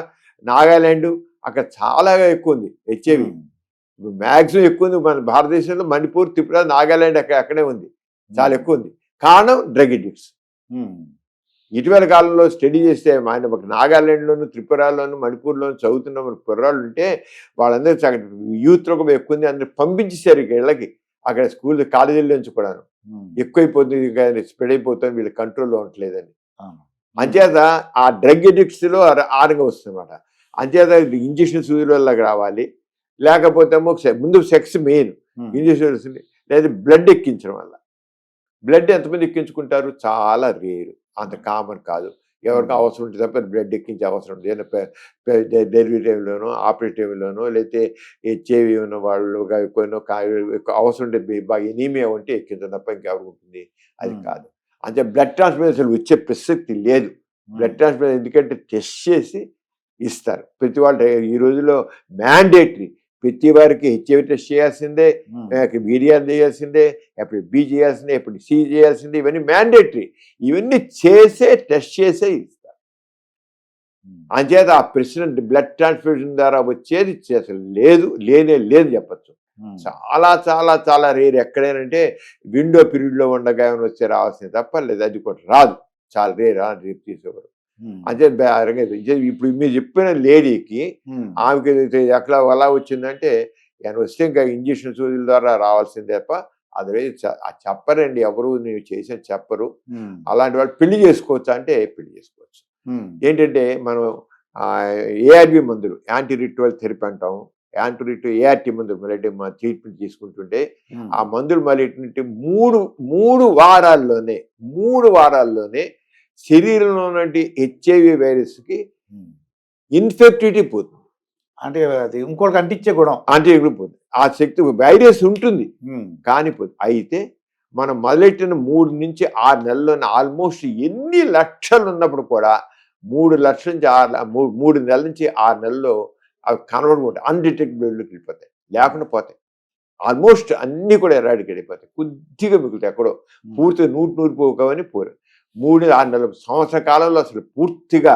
నాగాలాండ్ అక్కడ చాలా ఎక్కువ ఉంది హెచ్ఐవి. మ్యాక్సిమం ఎక్కువ ఉంది మన భారతదేశంలో. మణిపూర్, త్రిపుర, నాగాలాండ్ అక్కడే ఉంది, చాలా ఎక్కువ ఉంది. కారణం డ్రగ్ అడిక్ట్స్. ఇటీవల కాలంలో స్టడీ చేస్తే ఆయన ఒక నాగాలాండ్లోను, త్రిపురలోను, మణిపూర్లోను చదువుతున్న మన కుర్రాళ్ళు ఉంటే వాళ్ళందరూ యూత్లో కూడా ఎక్కువ ఉంది, అందరూ పంపించేశారు ఇళ్ళకి. అక్కడ స్కూల్ కాలేజీల నుంచి కూడాను ఎక్కువైపోతుంది, స్ప్రెడ్ అయిపోతుంది, వీళ్ళు కంట్రోల్లో ఉండట్లేదని. అంచేత ఆ డ్రగ్ ఎడిక్ట్స్లో ఆరంగా వస్తుందన్నమాట. అంచేత ఇంజక్షన్ సూదుల వల్ల రావాలి, లేకపోతే ముందు సెక్స్ మెయిన్, ఇంజక్షన్ లేదా బ్లడ్ ఎక్కించడం వల్ల. బ్లడ్ ఎంతమంది ఎక్కించుకుంటారు? చాలా రేరు, అంత కామన్ కాదు. ఎవరికి అవసరం ఉంటుంది తప్ప బ్లడ్ ఎక్కించే అవసరం ఉంటుంది. డెలివరీ టైంలోనో, ఆపరేట్ టైంలోనో, లేకపోతే హెచ్ఐవి ఉన్న వాళ్ళు అవసరం ఉంటుంది, బాగా ఎనీమియా ఉంటే ఎక్కించడం తప్ప ఇంకెవరికి ఉంటుంది, అది కాదు. అంటే బ్లడ్ ట్రాన్స్ఫ్యూజన్ అసలు వచ్చే ప్రసక్తి లేదు. బ్లడ్ ట్రాన్స్ఫ్యూజన్ ఎందుకంటే టెస్ట్ చేసి ఇస్తారు ప్రతి వాళ్ళు. ఈ రోజుల్లో మ్యాండేటరీ, ప్రతి వారికి హెచ్ఐవి టెస్ట్ చేయాల్సిందే, వీడియా చేయాల్సిందే, ఎప్పుడు బి చేయాల్సిందే, ఎప్పుడు సి చేయాల్సిందే, ఇవన్నీ మ్యాండేటరీ. ఇవన్నీ చేసే టెస్ట్ చేసే ఇస్తారు. అంచేత ఆ ప్రెసిడెంట్ బ్లడ్ ట్రాన్స్ఫ్యూజన్ ద్వారా వచ్చేది అసలు లేదు చెప్పచ్చు. చాలా చాలా చాలా రేరు. ఎక్కడేనంటే విండో పీరియడ్లో ఉండగా ఏమైనా వచ్చే రావాల్సింది తప్ప లేదు, అది కూడా రాదు, చాలా రేపు తీసేవారు. అంటే ఇప్పుడు మీరు చెప్పిన లేడీకి ఆమెకి ఎట్లా ఎలా వచ్చిందంటే ఆయన వస్తే ఇంకా ఇంజక్షన్ సూదుల ద్వారా రావాల్సిందే తప్ప అది చెప్పరండి, ఎవరు నేను చేసిన చెప్పరు. అలాంటి వాళ్ళు పెళ్లి చేసుకోవచ్చు అంటే పెళ్లి చేసుకోవచ్చు. ఏంటంటే మనం ఏఆర్బి మందులు, యాంటీ రిట్రోవల్ థెరపీ అంటాము, ఏఆర్టీ మందులు మళ్ళీ ట్రీట్మెంట్ తీసుకుంటుంటే ఆ మందులు మళ్ళీ మూడు వారాల్లోనే శరీరంలో ఉన్నటువంటి హెచ్ఐవి వైరస్కి ఇన్ఫెక్టివిటీ పోతుంది. అంటే అది ఇంకోటి అంటించే గుణం పోతుంది. ఆ శక్తి వైరస్ ఉంటుంది కానీ పోతుంది. అయితే మనం మొదలెట్టిన 3 నుంచి 6 నెలల్లోనే ఆల్మోస్ట్ ఎన్ని లక్షలు ఉన్నప్పుడు కూడా 3 లక్షల నుంచి 3 నెలల నుంచి 6 నెలల్లో అవి కనబడుకుంటాయి, అన్డిటెక్టబుల్లోకి వెళ్ళిపోతాయి, లేకుండా పోతాయి. ఆల్మోస్ట్ అన్నీ కూడా ఎరాడికేట్ అయిపోతాయి, కొద్దిగా మిగులుతాయి ఎక్కడో. పూర్తిగా 100 పోకవని పోరు. 3-6 నెలల సంవత్సర కాలంలో అసలు పూర్తిగా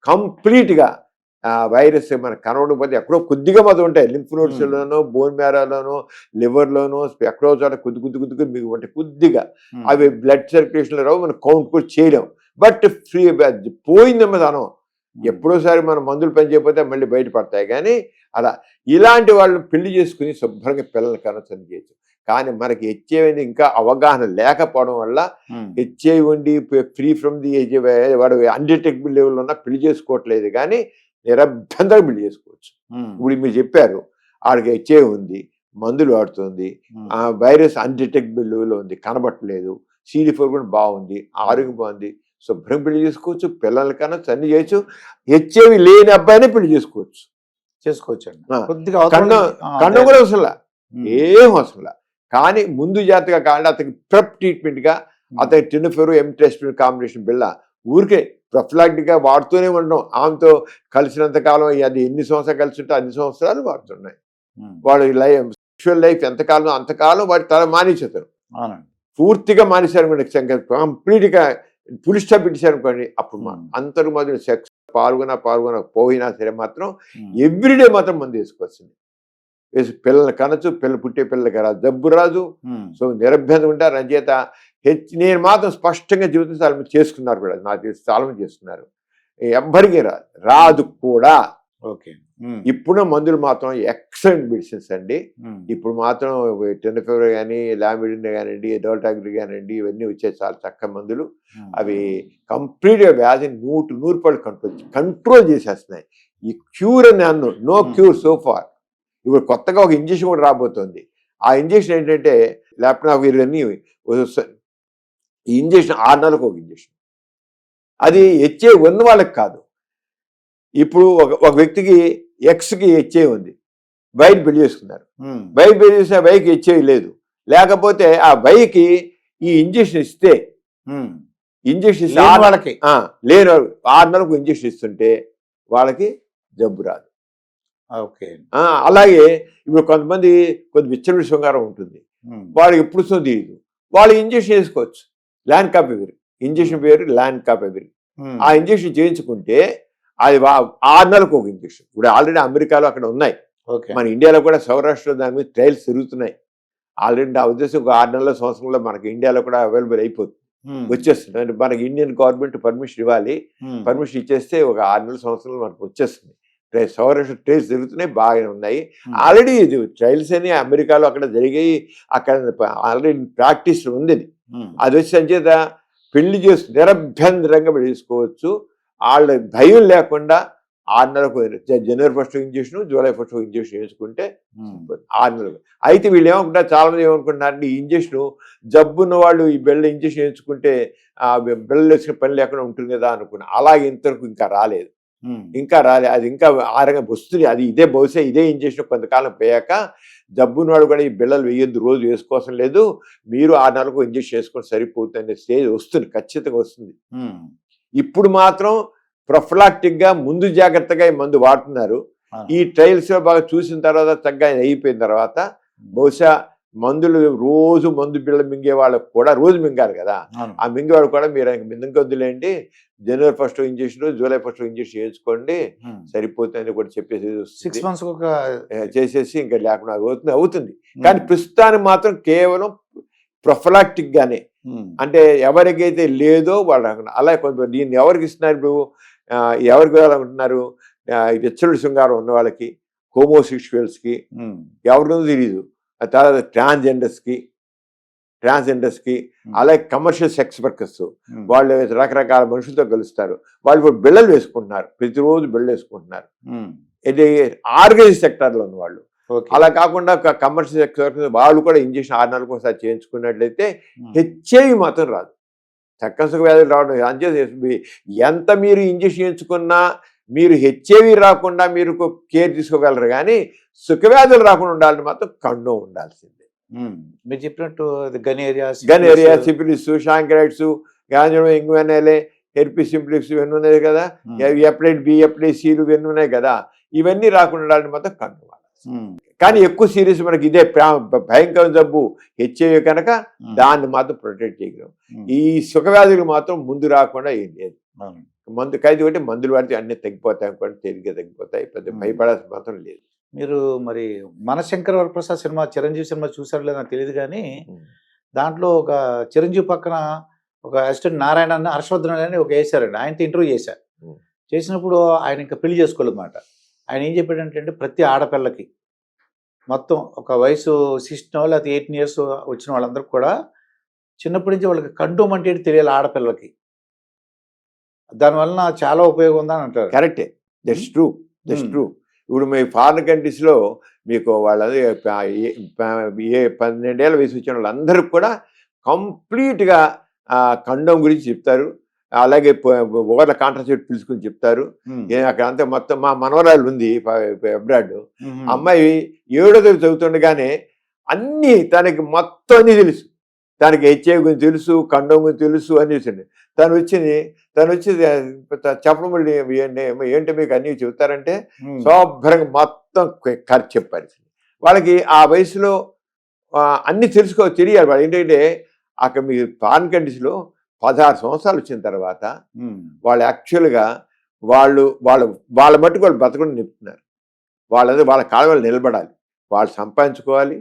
కంప్లీట్గా వైరస్ మనకు కనబడకపోతే ఎక్కడో కొద్దిగా మొదలు ఉంటాయి, లింఫ్ నోడ్స్లోనో, బోన్ మ్యారోలోనో, లివర్లోనో, ఎక్కడో చోట కొద్దిగా మీకు ఉంటాయి కొద్దిగా. అవి బ్లడ్ సర్క్యులేషన్లో రావు, మనం కౌంట్ కూడా చేయలేం. బట్ ఫ్రీ పోయిందమ్మ దానం. ఎప్పుడోసారి మనం మందులు పని చేయకపోతే మళ్ళీ బయటపడతాయి. కానీ అలా ఇలాంటి వాళ్ళని పెళ్లి చేసుకుని శుభ్రంగా పిల్లలు కనొచ్చని చేయొచ్చు. కానీ మనకి హెచ్ఐవి ఇంకా అవగాహన లేకపోవడం వల్ల హెచ్ఐవి ఉండి ఫ్రీ ఫ్రమ్ ది హెచ్ఐవి వాడు అన్డిటెక్టబుల్ లెవెల్ ఉన్నా పెళ్లి చేసుకోవట్లేదు, కానీ నిరభ్యంతరంగా పెళ్లి చేసుకోవచ్చు. ఇప్పుడు మీరు చెప్పారు ఆడికి హెచ్ఐవి ఉంది, మందులు వాడుతుంది, ఆ వైరస్ అన్డిటెక్టబుల్ లెవెల్లో ఉంది, కనబట్టలేదు, CD4 కూడా బాగుంది, ఆరోగ్యం బాగుంది, శుభ్రం పెళ్లి చేసుకోవచ్చు, పిల్లల కన్నా అన్ని చేయొచ్చు. హెచ్ఐవి లేని అబ్బాయినే పెళ్లి చేసుకోవచ్చు అండి. కన్ను కూడా అవసరంలా, ఏం అవసరంలా. కానీ ముందు జాగ్రత్తగా కావాలి అతనికి ప్రెప్ ట్రీట్మెంట్గా అతనికి టెనిఫెర్ ఎంట్రెస్ట్మెంట్ కాంబినేషన్ బిళ్ళ ఊరికే ప్రొఫిలాక్టిక్గా వాడుతూనే ఉండడం. ఆమెతో కలిసినంత కాలం అది ఎన్ని సంవత్సరాలు కలిసి ఉంటే అన్ని సంవత్సరాలు వాడుతున్నాయి. వాడు సెక్షువల్ లైఫ్ ఎంతకాలం అంతకాలం వాడి తల మానేసేతారు, పూర్తిగా మానేశారు, కంప్లీట్గా ఫుల్ స్టాప్ పెట్టేశారు అనుకోండి. అప్పుడు అంతకు మొదలు సెక్స్ పోయినా సరే మాత్రం ఎవ్రీడే మాత్రం మందు వేసుకోవాల్సింది. వేసి పిల్లలు కనచ్చు, పుట్టే పిల్లలకి రాదు, జబ్బు రాదు. సో నిరభ్యంతరం ఉంటారు. అంచేత నేను మాత్రం స్పష్టంగా జీవితం చాలా మంది చేసుకున్నారు కూడా, నాకు తెలిసి చాలా మంది చేసుకున్నారు. ఎవ్వరికీ రాదు కూడా. ఇప్పుడు మందులు మాత్రం ఎక్సలెంట్ మెడిసిన్స్ అండి. ఇప్పుడు మాత్రం టెనిఫెర్ కానీ, లామిడిన్ కానివ్వండి, డోల్టాగ్రి కానివ్వండి, ఇవన్నీ వచ్చే చాలా చక్కగా మందులు. అవి కంప్లీట్గా వ్యాధిని 100% కంట్రోల్ చేసేస్తున్నాయి. ఈ క్యూర్ అని అన్ను, నో క్యూర్ సో ఫార్. ఇప్పుడు కొత్తగా ఒక ఇంజక్షన్ కూడా రాబోతుంది. ఆ ఇంజక్షన్ ఏంటంటే లాప్టాప్ ఇవన్నీ ఈ ఇంజక్షన్ 6 నెలలకు ఒక ఇంజక్షన్. అది హెచ్ఐవి ఉన్న వాళ్ళకి కాదు. ఇప్పుడు ఒక వ్యక్తికి ఎక్స్కి హెచ్ఐవి ఉంది, వైకి పెళ్లి చేసుకున్నారు, వైకి పెళ్లి చేసిన వైకి హెచ్ఐవి లేదు, లేకపోతే ఆ వైకి ఈ ఇంజక్షన్ ఇస్తే వాళ్ళకి లేని 6 నెలలకు ఇంజక్షన్ ఇస్తుంటే వాళ్ళకి జబ్బు రాదు. అలాగే ఇప్పుడు కొంతమంది విచ్చలవిడి శృంగారం ఉంటుంది, వాళ్ళకి ఎప్పుడు తెలియదు, వాళ్ళు ఇంజక్షన్ వేసుకోవచ్చు. ల్యాండ్ కాపెవిర్ ఇంజక్షన్ పేరు ల్యాండ్ కాపెవిర్. ఆ ఇంజక్షన్ చేయించుకుంటే అది 6 నెలలకు ఒక ఇంజక్షన్. ఇప్పుడు ఆల్రెడీ అమెరికాలో అక్కడ ఉన్నాయి, మన ఇండియాలో కూడా సౌరాష్ట్రలో దాని మీద ట్రయల్స్ జరుగుతున్నాయి. ఆల్రెడీ నా ఉద్దేశం ఒక 6 నెలల సంవత్సరంలో మనకి ఇండియాలో కూడా అవైలబుల్ అయిపోతుంది. వచ్చేస్తుంది. అంటే మనకి ఇండియన్ గవర్నమెంట్ పర్మిషన్ ఇవ్వాలి, పర్మిషన్ ఇచ్చేస్తే ఒక 6 నెలల సంవత్సరాలు మనకు వచ్చేస్తుంది. సౌరాష్ట్ర ట్రైల్స్ జరుగుతున్నాయి, బాగానే ఉన్నాయి. ఆల్రెడీ ఇది ట్రైల్స్ అని అమెరికాలో అక్కడ జరిగాయి, అక్కడ ఆల్రెడీ ప్రాక్టీస్ ఉంది. అది వచ్చి సంచేత పెళ్లి నిరభ్యంతరంగా చేసుకోవచ్చు. వాళ్ళ భయం లేకుండా 6 నెలలకు జనవరి 1 ఇంజక్షన్, జూలై 1 ఇంజక్షన్ వేసుకుంటే 6 నెలలు. అయితే వీళ్ళు ఏమనుకుంటారు, చాలా మంది ఏమనుకుంటున్నారంటే ఈ ఇంజక్షన్ జబ్బున్న వాళ్ళు ఈ బిళ్ళ ఇంజక్షన్ వేసుకుంటే ఆ బిళ్ళలు వేసుకునే పని లేకుండా ఉంటుంది కదా అనుకున్నా. అలాగే ఇంతవరకు ఇంకా రాలేదు. అది ఇంకా ఆరంగా వస్తుంది. అది ఇదే బహుశా ఇదే ఇంజక్షన్ కొంతకాలం పోయాక జబ్బున్న వాడు కూడా ఈ బిళ్ళలు వేయొద్దు, రోజు వేసుకోసం లేదు, మీరు 6 నెలలకు ఇంజక్షన్ వేసుకొని సరిపోతుంది అనే స్టేజ్ వస్తుంది, ఖచ్చితంగా వస్తుంది. ఇప్పుడు మాత్రం ప్రొఫిలాక్టిక్ గా ముందు జాగ్రత్తగా ఈ మందు వాడుతున్నారు. ఈ ట్రయల్స్ లో బాగా చూసిన తర్వాత తగ్గ అయిపోయిన తర్వాత బహుశా మందులు రోజు మందు బిళ్ళ మింగే వాళ్ళకు కూడా రోజు మింగారు కదా, ఆ మింగేవాడు కూడా మీరు మింగొద్దులేండి, జనవరి 1 ఇంజక్షన్, జూలై 1 ఇంజక్షన్ వేసుకోండి సరిపోతుంది కూడా చెప్పేసి 6 months చేసేసి ఇంకా లేకుండా అవుతుంది. కానీ ప్రస్తుతానికి మాత్రం కేవలం ప్రొఫిలాక్టిక్ గానే, అంటే ఎవరికైతే లేదో వాళ్ళు అలా కొంత దీన్ని ఎవరికి ఇస్తున్నారు ఇప్పుడు, ఎవరికి అనుకుంటున్నారు, విచ్చలుడి శృంగారం ఉన్న వాళ్ళకి, హోమోసెక్షువల్స్కి, ఎవరినో తెలియదు, ఆ తర్వాత ట్రాన్స్జెండర్స్కి, అలాగే కమర్షియల్ సెక్స్ వర్కర్స్, వాళ్ళు రకరకాల మనుషులతో కలుస్తారు, వాళ్ళు ఇప్పుడు బిళ్ళలు వేసుకుంటున్నారు, ప్రతిరోజు బిళ్ళలు వేసుకుంటున్నారు. ఇది ఆర్గనైజ్ సెక్టార్లో ఉన్న వాళ్ళు. అలా కాకుండా కమర్షియల్ సెక్స్ వర్కర్స్ వాళ్ళు కూడా ఇంజక్షన్ 6 నెలలకు ఒకసారి చేయించుకున్నట్లయితే హెచ్ఐవి మాత్రం రాదు, చక్కసుఖ వ్యాధులు రావడం. అంతే, ఎంత మీరు ఇంజక్షన్ చేయించుకున్నా మీరు హెచ్ఐవి రాకుండా మీరు కేర్ తీసుకోగలరు, కానీ సుఖవ్యాధులు రాకుండా ఉండాలని మాత్రం కండోమ్ ఉండాల్సిందే. మీరు చెప్పినట్టు గనేరియా, సిఫిలిస్, షాంక్రైట్స్, ఇంగువెనెలే, హెర్పిస్ సింప్లిక్స్ ఇవన్నీ ఉన్నాయి కదా, హెపటైటిస్ బి, హెపటైటిస్ సిలు ఇవన్నీ ఉన్నాయి కదా, ఇవన్నీ రాకుండా ఉండాలని మాత్రం కండోమ్. కానీ ఎక్కువ సీరియస్ మనకి ఇదే భయంకర జబ్బు హెచ్ఐవి కనుక దాన్ని మాత్రం ప్రొటెక్ట్ చేయగలం. ఈ సుఖవ్యాధులు మాత్రం ముందు రాకుండా ఏం లేదు. మందు ఖైదు ఒకటి మందులు వాడితే అన్ని తగ్గిపోతాయి అనుకోండి, తేలిగ్గా తగ్గిపోతాయి, పెద్ద భయపడాల్సిన మాత్రం లేదు. మీరు మరి మనశంకర వరప్రసాద్ సినిమా, చిరంజీవి సినిమా చూసారు లేదా నాకు తెలియదు, కానీ దాంట్లో ఒక చిరంజీవి పక్కన ఒక అసిస్టెంట్ నారాయణ అన్న హర్షవర్ధన్ అని ఒక వేశారండి, ఆయనతో ఇంటర్వ్యూ చేశారు. చేసినప్పుడు ఆయన ఇంకా పెళ్లి చేసుకోలేదన్నమాట. ఆయన ఏం చెప్పాడంటే ప్రతి ఆడపిల్లకి మొత్తం ఒక వయసు 16 లేకపోతే 18 years వచ్చిన వాళ్ళందరికీ కూడా చిన్నప్పటి నుంచి వాళ్ళకి కండోమ్ అంటే తెలియాలి ఆడపిల్లలకి, దానివల్ల చాలా ఉపయోగం ఉందని అంటారు. కరెక్టే, దట్స్ ట్రూ. ఇప్పుడు మీ ఫారిన్ కంట్రీస్లో మీకు వాళ్ళది 12 ఏళ్ళ వయసు వచ్చిన వాళ్ళందరికీ కూడా కంప్లీట్గా కండోమ్ గురించి చెప్తారు. అలాగే ఓవర్ల కాంట్రాసెప్టివ్ పిల్స్ గురించి చెప్తారు. అక్కడ అంతా మొత్తం మా మనవరాలు ఉంది అబ్రాడ్, అమ్మాయి 7వ తరగతి చదువుతుండగానే అన్నీ తనకి మొత్తం అన్నీ తెలుసు, తనకి హెచ్ఐవి గురించి తెలుసు, కండోమ్ గురించి తెలుసు అని తెలిసింది. తను వచ్చి చెప్పడం వల్ల ఏంటో మీకు అన్నీ చెబుతారంటే శుభ్రంగా మొత్తం ఖర్చు చెప్పారు. వాళ్ళకి ఆ వయసులో అన్నీ తెలియాలి. వాళ్ళు ఏంటంటే అక్కడ మీ ఫారిన్ కంట్రీస్లో 16 సంవత్సరాలు వచ్చిన తర్వాత వాళ్ళు యాక్చువల్గా వాళ్ళ మట్టుకు వాళ్ళు బతకడం నిలుపుతున్నారు. వాళ్ళ కాళ్ళ వాళ్ళు నిలబడాలి, వాళ్ళు సంపాదించుకోవాలి,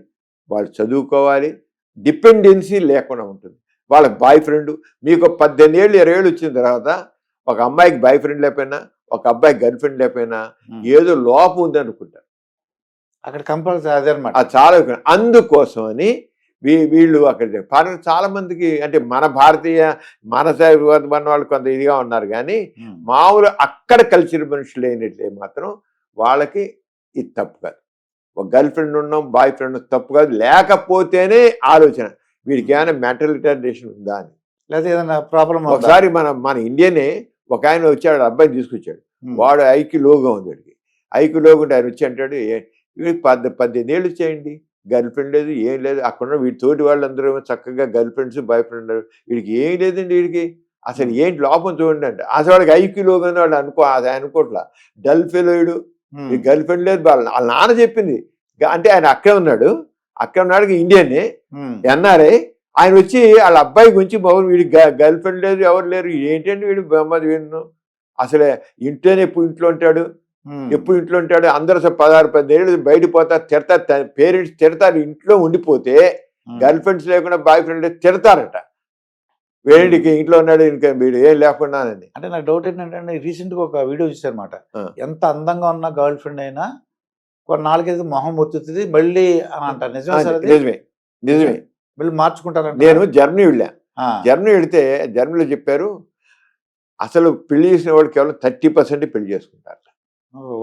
వాళ్ళు చదువుకోవాలి, డిపెండెన్సీ లేకుండా ఉంటుంది. వాళ్ళ బాయ్ ఫ్రెండ్ మీకు 18 ఏళ్ళు 20 ఏళ్ళు వచ్చిన తర్వాత ఒక అమ్మాయికి బాయ్ ఫ్రెండ్ లేకపోయినా, ఒక అబ్బాయికి గర్ల్ ఫ్రెండ్ లేకపోయినా ఏదో లోపం ఉంది అనుకుంటారు అక్కడ కంపల్సరీ. అదే అనమాట, అది చాలా. అందుకోసం అని వీళ్ళు అక్కడ ఫారెన్ చాలా మందికి, అంటే మన భారతీయ మన వాళ్ళు కొంత ఇదిగా ఉన్నారు, కానీ మామూలు అక్కడ కల్చర్ మనుషులు అయినట్లే మాత్రం వాళ్ళకి ఇది తప్పు కాదు. ఒక గర్ల్ ఫ్రెండ్ ఉన్నాం, బాయ్ ఫ్రెండ్ తప్పు కాదు, లేకపోతేనే ఆలోచన వీడికి ఏమైనా మెంటల్ రిటార్డేషన్ ఉందా అని, లేదా ఏదైనా ప్రాబ్లం. ఒకసారి మన ఇండియనే ఒక ఆయన వచ్చాడు, అబ్బాయిని తీసుకొచ్చాడు, వాడు ఐక్యూ లోగా ఉంది, వాడికి ఐక్యూ లోగా ఉంటే ఆయన వచ్చి అంటాడు, వీడికి 18 ఏళ్ళు వచ్చాయండి, గర్ల్ ఫ్రెండ్ లేదు, ఏం లేదు, అక్కడ వీడి తోటి వాళ్ళందరూ చక్కగా గర్ల్ ఫ్రెండ్స్ బాయ్ ఫ్రెండ్ ఉన్నారు, వీడికి ఏం లేదండి, వీడికి అసలు ఏంటి లోపం చూడండి అంటే, అసలు వాడికి ఐక్యూ లోగా ఉంది, వాళ్ళు అనుకోవట్లా, డల్ ఫెలోయిడు, గర్ల్ ఫ్రెండ్ లేదు. వాళ్ళ నాన్న చెప్పింది, అంటే ఆయన అక్కడే ఉన్నాడు ఇండియన్ ఎన్ఆర్ఐ, ఆయన వచ్చి వాళ్ళ అబ్బాయి గురించి వీడి గర్ల్ ఫ్రెండ్ లేదు, ఎవరు లేరు, ఏంటండి వీడు బొమ్మది వీడు అసలు ఇంట్లోనే ఇంట్లో ఉంటాడు, ఎప్పుడు ఇంట్లో ఉంటాడు, అందరూ 16-18 ఏళ్ళు బయట పోతారు, తిడతారు, పేరెంట్స్ తిడతారు, ఇంట్లో ఉండిపోతే గర్ల్ ఫ్రెండ్స్ లేకుండా బాయ్ ఫ్రెండ్ తిడతారట. వేడికి ఇంట్లో ఉన్నాడు ఇంకా వీడు ఏం లేకుండానని. అంటే నాకు డౌట్ ఏంటంటే రీసెంట్గా ఒక వీడియో చూసారనమాట. ఎంత అందంగా ఉన్న గర్ల్ ఫ్రెండ్ అయినా కొన్నాళ్ళకైతే మొహం ఒత్తుతుంది మళ్ళీ అని అంటారు. నిజమే సార్ అది? నిజమే నిజమే. మళ్ళీ మార్చుకుంటారంట. నేను జర్మనీ వెళ్ళా. జర్మనీ వెళితే జర్మనీలో చెప్పారు అసలు పెళ్లి చేసిన వాళ్ళు కేవలం 30% పెళ్లి చేసుకుంటారు,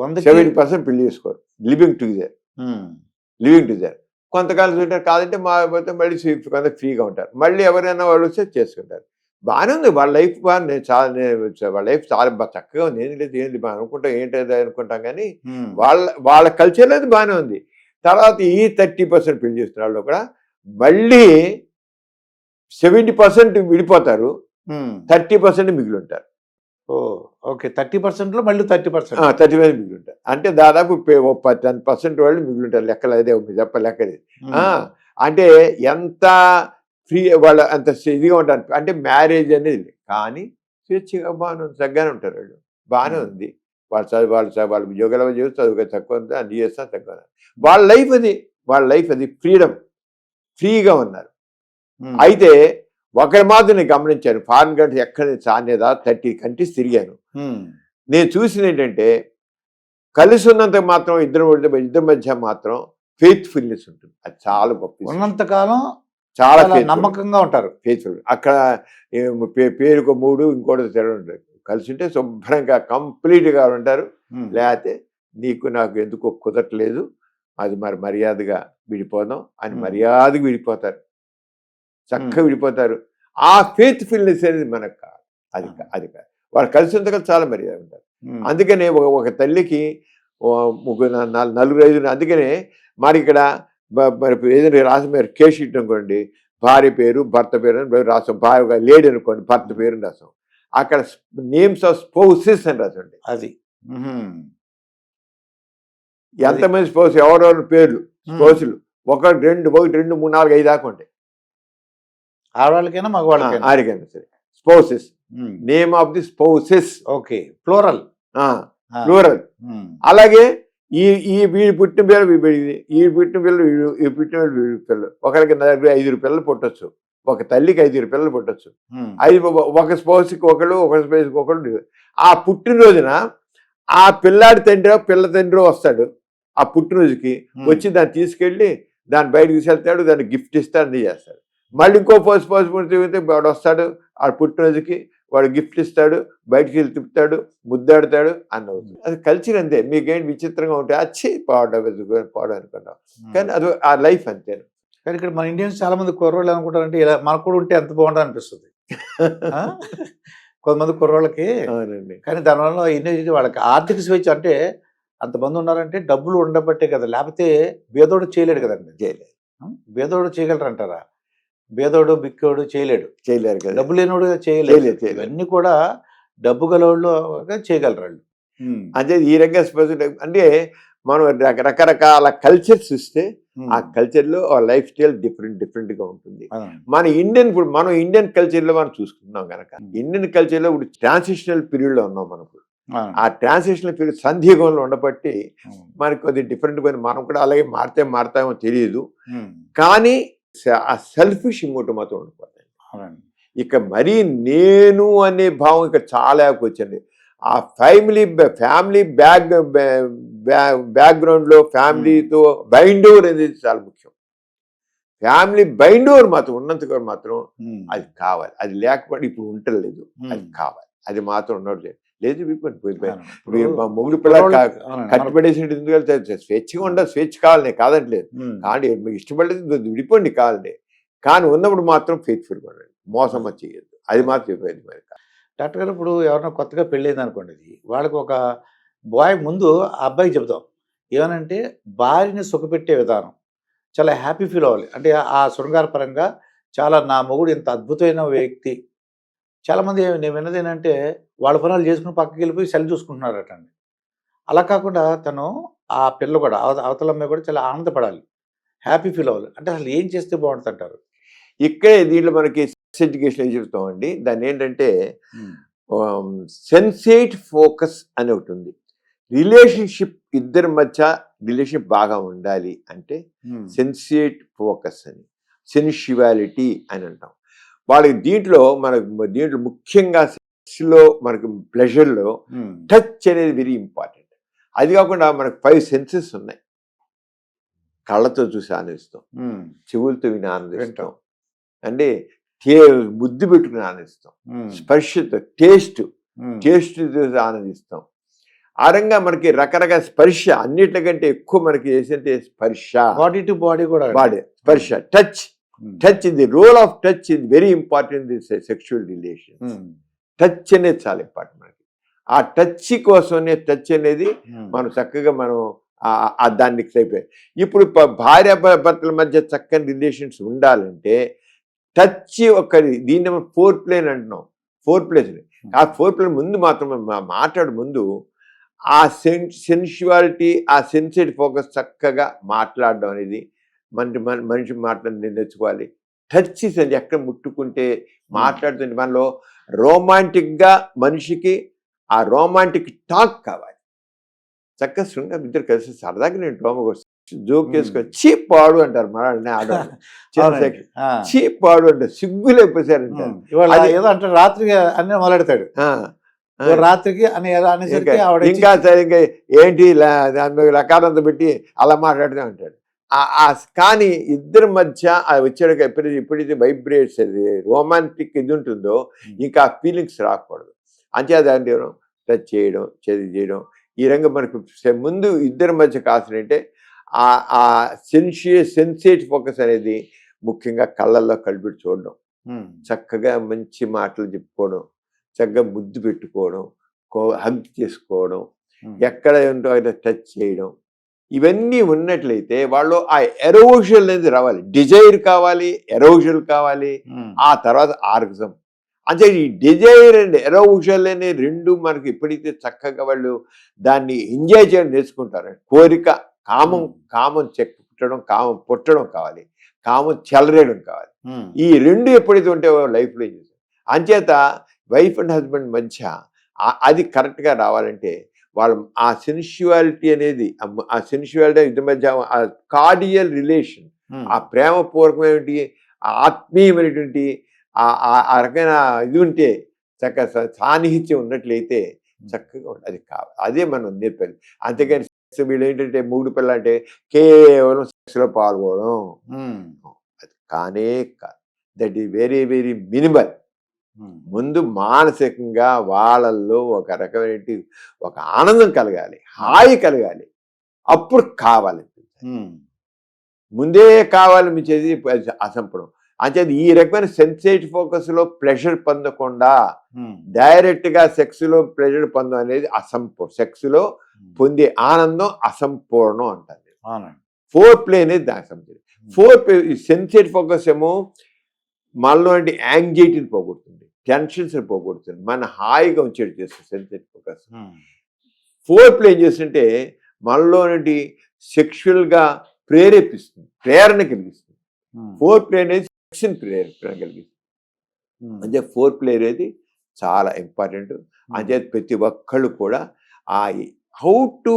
70% పెళ్లి చేసుకోరు. Living together. కొంతకాలం చూంటారు, కాదంటే మా మళ్ళీ కొంత ఫ్రీగా ఉంటారు. మళ్ళీ ఎవరైనా వాళ్ళు వస్తే చేసుకుంటారు. బాగానే ఉంది వాళ్ళ లైఫ్. వాళ్ళ లైఫ్ చాలా చక్కగా ఉంది. ఏం లేదు ఏంటి అనుకుంటాం ఏంటది అనుకుంటాం, కానీ వాళ్ళ కల్చర్ అది బాగానే ఉంది. తర్వాత ఈ 30% పెళ్లి చేస్తున్న వాళ్ళు కూడా మళ్ళీ 70% విడిపోతారు, 30% మిగిలి ఉంటారు. ఓకే, 30%లో మళ్ళీ 30% 30% మిగిలి ఉంటారు. అంటే దాదాపు 10% వాళ్ళు మిగిలి ఉంటారు. లెక్కలు అదే చెప్ప లెక్కది. అంటే ఎంత ఫ్రీ వాళ్ళు అంత ఇదిగా ఉంటారు. అంటే మ్యారేజ్ అనేది కానీ స్వేచ్ఛగా బాగానే ఉంది, తగ్గానే ఉంటారు వాళ్ళు. బాగానే ఉంది. వాళ్ళ ఉద్యోగాల చేసి చదువుగా తక్కువ ఉంది, అన్ని చేస్తా తక్కువ. వాళ్ళ లైఫ్ అది ఫ్రీగా ఉన్నారు. అయితే ఒకరి మాత్రం నేను గమనించాను, ఫారిన్ కంట్రీస్ ఎక్కడ చానేదా 30 కంట్రీస్ తిరిగాను. నేను చూసింది ఏంటంటే కలిసి ఉన్నంత మాత్రం ఇద్దరి మధ్య మాత్రం ఫెయిత్ఫుల్నెస్ ఉంటుంది. అది చాలా గొప్ప. ఉన్నంతకాలం చాలా నమ్మకంగా ఉంటారు, ఫెయిత్ఫుల్. అక్కడ పేరుకు 3 ఇంకోటి తిరగ కలిసి ఉంటే శుభ్రంగా కంప్లీట్గా ఉంటారు. లేకపోతే నీకు నాకు ఎందుకో కుదరట్లేదు, అది మరి మర్యాదగా విడిపోదాం అని మర్యాదగా విడిపోతారు, చక్కగా విడిపోతారు. ఆ ఫెయిత్ఫుల్నెస్ అనేది మనకు కాదు. అది కాదు. వాళ్ళు కలిసి ఉంటే చాలా మర్యాద ఉంటారు. అందుకనే ఒక తల్లికి 4-5, అందుకనే మరి ఇక్కడ ఏదైనా రాసి మీరు కేసు షీట్ అనుకోండి, భార్య పేరు భర్త పేరు అని రాసాం. భార్య లేడీ అనుకోండి, భర్త పేరు రాసాం. అక్కడ నేమ్స్ ఆఫ్ స్పౌసెస్ అని రాసండి. అది ఎంతమంది స్పౌస్, ఎవరెవరి పేర్లు స్పౌసులు 1, 2, 3, 4, 5 దాకా ఉంటాయి. ఆడవాళ్ళకైనా మగవాళ్ళకైనా ఆడికైనా సరే spouses, name of the spouses. Okay, plural. అలాగే ఈ వీడి పుట్టిన పిల్లలు ఈ పుట్టిన పిల్లలు ఈ పుట్టిన పిల్లలు ఒకరికి 5 పిల్లలు పుట్టచ్చు, ఒక తల్లికి 5 పిల్లలు పుట్టచ్చు. ఒక స్పౌస్కి ఒకళ్ళు, ఒక స్పౌస్కి ఒకళ్ళు. ఆ పుట్టినరోజున ఆ పిల్లాడి తండ్రి పిల్ల తండ్రి వస్తాడు. ఆ పుట్టినరోజుకి వచ్చి దాన్ని తీసుకెళ్ళి దాన్ని బయటకు తీసుకెళ్తాడు, దాన్ని గిఫ్ట్ ఇస్తాడు, అన్నీ చేస్తాడు. మళ్ళీ ఇంకో స్పౌస్ పుట్టితే వాడు వస్తాడు, ఆ పుట్టినరోజుకి వాడు గిఫ్ట్ ఇస్తాడు, బయటికి వెళ్ళి తిప్పుతాడు, ముద్దాడుతాడు అన్న అవుతుంది. అది కల్చర్ అంతే. మీకేంటి విచిత్రంగా ఉంటే వచ్చి పోవడం అనుకుంటాం, కానీ అది ఆ లైఫ్ అంతే. కానీ ఇక్కడ మన ఇండియన్స్ చాలా మంది కుర్రోళ్ళు అనుకుంటారంటే ఇలా మనకు కూడా ఉంటే ఎంత బాగుంటుంది అనిపిస్తుంది కొంతమంది కుర్రోళ్ళకి. కానీ దానివల్ల ఎన్ని వాళ్ళకి ఆర్థిక స్వేచ్ఛ అంటే అంతమంది ఉన్నారంటే డబ్బులు ఉండబట్టే కదా, లేకపోతే బేదోడు చేయలేడు కదండి. బేదోడు చేయగలరు అంటారా? బేదోడు బిక్కోడు చేయలేరు కదా, డబ్బు లేనోడు చేయలేదు. ఇవన్నీ కూడా డబ్బు గలవాళ్ళు చేయగలరు వాళ్ళు. అంటే ఈ రకంగా అంటే మనం రకరకాల కల్చర్స్ ఇస్తే ఆ కల్చర్లో ఆ లైఫ్ స్టైల్ డిఫరెంట్గా ఉంటుంది. మనం ఇండియన్ కల్చర్లో మనం చూసుకుంటున్నాం కనుక, ఇండియన్ కల్చర్లో ఇప్పుడు ట్రాన్సిషనల్ పీరియడ్లో ఉన్నాం. మనకు ఆ ట్రాన్సిషనల్ పీరియడ్ సంధియుగంలో ఉండబట్టి మనకి కొద్దిగా డిఫరెంట్గా మనం కూడా అలాగే మారుతామో తెలియదు. కానీ ఆ సెల్ఫిష్ ఇంకోటి మాత్రం ఉండిపోతాయి. ఇక మరీ నేను అనే భావం ఇక చాలా వచ్చింది. ఆ ఫ్యామిలీ బ్యాక్గ్రౌండ్లో ఫ్యామిలీతో బైండ్ ఓవర్ అనేది చాలా ముఖ్యం. ఫ్యామిలీ బైండ్ ఓవర్ మాత్రం ఉన్నంతగా మాత్రం అది కావాలి. అది లేకపోతే ఇప్పుడు ఉండలేదు, అది కావాలి. అది మాత్రం ఉండదు. లేదు మొగుడు పిల్ల కట్టుబడేసి స్వేచ్ఛగా ఉండదు, స్వేచ్ఛ కావాలని కాదంటలేదు. కానీ ఇష్టపడలేదు విడిపోండి కావాలండి, కానీ ఉన్నప్పుడు మాత్రం ఫెయిత్ఫుల్గా ఉండండి, మోసం చేయొద్దు. అది మాత్రం చెప్పేది. మరి డాక్టర్ గారు ఇప్పుడు ఎవరైనా కొత్తగా పెళ్ళైంది అనుకోండి, వాళ్ళకి ఒక బాయ్ ముందు ఆ అబ్బాయికి చెప్తాం ఏమనంటే భార్యని సుఖపెట్టే విధానం చాలా హ్యాపీ ఫీల్ అవ్వాలి. అంటే ఆ శృంగార పరంగా చాలా నా మొగుడు ఇంత అద్భుతమైన వ్యక్తి. చాలామంది నేను విన్నది ఏంటంటే వాళ్ళ పనులు చేసుకుని పక్కకి వెళ్ళిపోయి సెల్ చూసుకుంటున్నారట అండి. అలా కాకుండా తను ఆ పిల్ల కూడా అవతల అమ్మాయి కూడా చాలా ఆనందపడాలి, హ్యాపీ ఫీల్ అవ్వాలి. అంటే అసలు ఏం చేస్తే బాగుంటుంది అంటారు? ఇక్కడే దీంట్లో మనకి ఎడ్యుకేషన్ ఏం చెప్తామండి, దాన్ని ఏంటంటే సెన్సేట్ ఫోకస్ అని ఒకటి ఉంది. రిలేషన్షిప్ ఇద్దరి మధ్య రిలేషన్షిప్ బాగా ఉండాలి అంటే సెన్సేట్ ఫోకస్ అని, సెన్షువాలిటీ అని అంటాం. వాళ్ళకి దీంట్లో ముఖ్యంగా సెక్స్లో మనకి ప్లెజర్లో టచ్ అనేది వెరీ ఇంపార్టెంట్. అది కాకుండా మనకు 5 సెన్సెస్ ఉన్నాయి. కళ్ళతో చూసి ఆనందిస్తాం, చెవులతో విని ఆనందిస్తాం, అంటే ముద్దు పెట్టుకుని ఆనందిస్తాం, స్పర్శతో టేస్ట్ చూసి ఆనందిస్తాం. ఆ రంగా మనకి రకరకాల స్పర్శ, అన్నిటికంటే ఎక్కువ మనకి చేసేది స్పర్శ, బాడీ టు బాడీ కూడా, బాడీ స్పర్శ, touch. The role of touch is very important this sexual relation. Touch అనేది చాలా ఇంపార్టెంట్ మనకి. ఆ టచ్ కోసమే, టచ్ అనేది మనం చక్కగా మనం దాన్ని అయిపోయాయి. ఇప్పుడు భార్య భర్తల మధ్య చక్కని రిలేషన్స్ ఉండాలంటే టచ్ ఒక్కది, దీన్ని మనం 4 ప్లేన్ అంటున్నాం. 4 ప్లేస్. ఆ 4 ప్లేన్ ముందు మాత్రం మాట్లాడే ముందు ఆ సెన్షువాలిటీ, ఆ సెన్సిటివ్ ఫోకస్ చక్కగా మాట్లాడడం అనేది మనిషి మాట్లాడి నేర్చుకోవాలి. టచ్ ఎక్కడ ముట్టుకుంటే మాట్లాడుతుంటే మనలో రోమాంటిక్గా మనిషికి ఆ రోమాంటిక్ టాక్ కావాలి. చక్కగా శృంగారం ఇద్దరు కలిసి సరదాగా నేను జోక్ చేసుకొని చీప్ పాడు అంటారు మన ఆడవాళ్ళు. చీప్ పాడు అంటారు, సిగ్గు లేకపోతారంటారు. ఏదో అంటే రాత్రికి అన్నీ మొదలెడతాడు, రాత్రికి అని అనేసరికి ఇంకా సరే ఇంకా ఏంటి లకారంతో పెట్టి అలా మాట్లాడుతూ ఉంటాడు. కానీ ఇద్దరి మధ్య వచ్చాడు ఎప్పుడైతే వైబ్రేట్స్, అది రోమాంటిక్ ఇది ఉంటుందో ఇంకా ఆ ఫీలింగ్స్ రాకూడదు. అంతే టచ్ చేయడం, చేయడం, ఈ రంగం మనకు ముందు ఇద్దరి మధ్య కావాల్సిందంటే ఆ సెన్సేటివ్ ఫోకస్ అనేది ముఖ్యంగా కళ్ళల్లో కలిపి చూడడం, చక్కగా మంచి మాటలు చెప్పుకోవడం, చక్కగా ముద్దు పెట్టుకోవడం, హగ్ చేసుకోవడం, ఎక్కడ ఏంటో అయితే టచ్ చేయడం, ఇవన్నీ ఉన్నట్లయితే వాళ్ళు ఆ ఎరోజల్ అనేది రావాలి. డిజైర్ కావాలి, ఎరోజల్ కావాలి, ఆ తర్వాత ఆర్గజం. అంటే ఈ డిజైర్ అండ్ ఎరోజల్ అనే రెండు మనకి ఎప్పుడైతే చక్కగా వాళ్ళు దాన్ని ఎంజాయ్ చేయడం నేర్చుకుంటారు. కోరిక, కామం పుట్టడం కావాలి, కామం చెలరేయడం కావాలి. ఈ రెండు ఎప్పుడైతే ఉంటే లైఫ్లో చేస్తారు. అంచేత వైఫ్ అండ్ హస్బెండ్ మధ్య అది కరెక్ట్గా రావాలంటే వాళ్ళు ఆ సెన్షువాలిటీ అనేది, ఆ సెన్షువాలిటీ ఇద్దరి మధ్య ఆ కార్డియల్ రిలేషన్, ఆ ప్రేమపూర్వకమైనటువంటి ఆత్మీయమైనటువంటి ఆ రకమైన ఇది ఉంటే చక్కగా సాన్నిహిత్యం ఉన్నట్లయితే చక్కగా అది కావాలి. అదే మనం నేర్పాలి. అంతేగాని వీళ్ళు ఏంటంటే మూడు పిల్లలు అంటే కేవలం సెక్స్లో పాల్గొనడం, అది కానే కాదు. That is very very minimal. ముందు మానసికంగా వాళ్ళల్లో ఒక రకమైన ఒక ఆనందం కలగాలి, హాయి కలగాలి, అప్పుడు కావాలి. ముందే కావాలనిపించేది అసంపడం. అంటే ఈ రకమైన సెన్సేటివ్ ఫోకస్లో ప్లెజర్ పొందకుండా డైరెక్ట్గా సెక్స్లో ప్లెజర్ పొందడం అనేది సెక్స్లో పొందే ఆనందం అసంపూర్ణం అంటారు. 4 ప్లే అనేది దానికి సంబంధించి. 4 ప్లే సెన్సేటివ్ ఫోకస్ ఏమో మనలో యాంగ్జైటీని పోగొడుతుంది, టెన్షన్స్ని పోగొడుతుంది, మన హాయిగా ఉంచేది చేస్తుంది సెన్సేటివ్ ఫోకస్. 4 ప్లే ఏం చేస్తుంటే మనలో సెక్షువల్గా ప్రేరేపిస్తుంది, ప్రేరణ కలిగిస్తుంది. 4 ప్లే అనేది సెక్షన్ ప్రేరణ కలిగిస్తుంది. అంటే 4 ప్లే అనేది చాలా ఇంపార్టెంట్. అంటే ప్రతి ఒక్కళ్ళు కూడా ఆ how to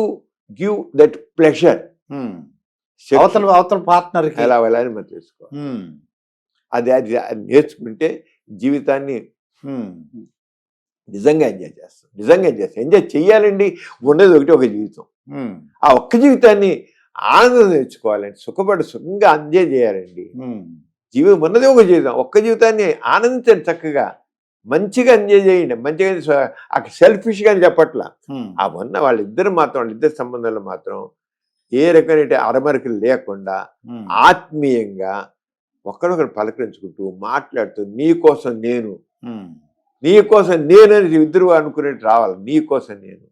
give that pleasure అవతల పార్ట్నర్ ఎలా వెళ్ళాలని మనం తెలుసుకోవాలి. అది నేర్చుకుంటే జీవితాన్ని నిజంగా ఎంజాయ్ చేస్తాం. ఎంజాయ్ చెయ్యాలండి. ఉన్నది ఒక జీవితం. ఆ ఒక్క జీవితాన్ని ఆనందం నేర్చుకోవాలండి, సుఖంగా ఎంజాయ్ చేయాలండి. జీవితం ఉన్నది ఒక జీవితం, ఒక్క జీవితాన్ని ఆనందించండి, చక్కగా మంచిగా ఎంజాయ్ చేయండి. మంచిగా అక్కడ సెల్ఫిష్గా అని చెప్పట్లా. ఆ ఉన్న వాళ్ళిద్దరు సంబంధాలు మాత్రం ఏ రకమైన అరమరికలు లేకుండా ఆత్మీయంగా ఒకరొకరు పలకరించుకుంటూ మాట్లాడుతూ నీకోసం నేను అని ఇద్దరు అనుకునేట్టు రావాలి. నీకోసం నేను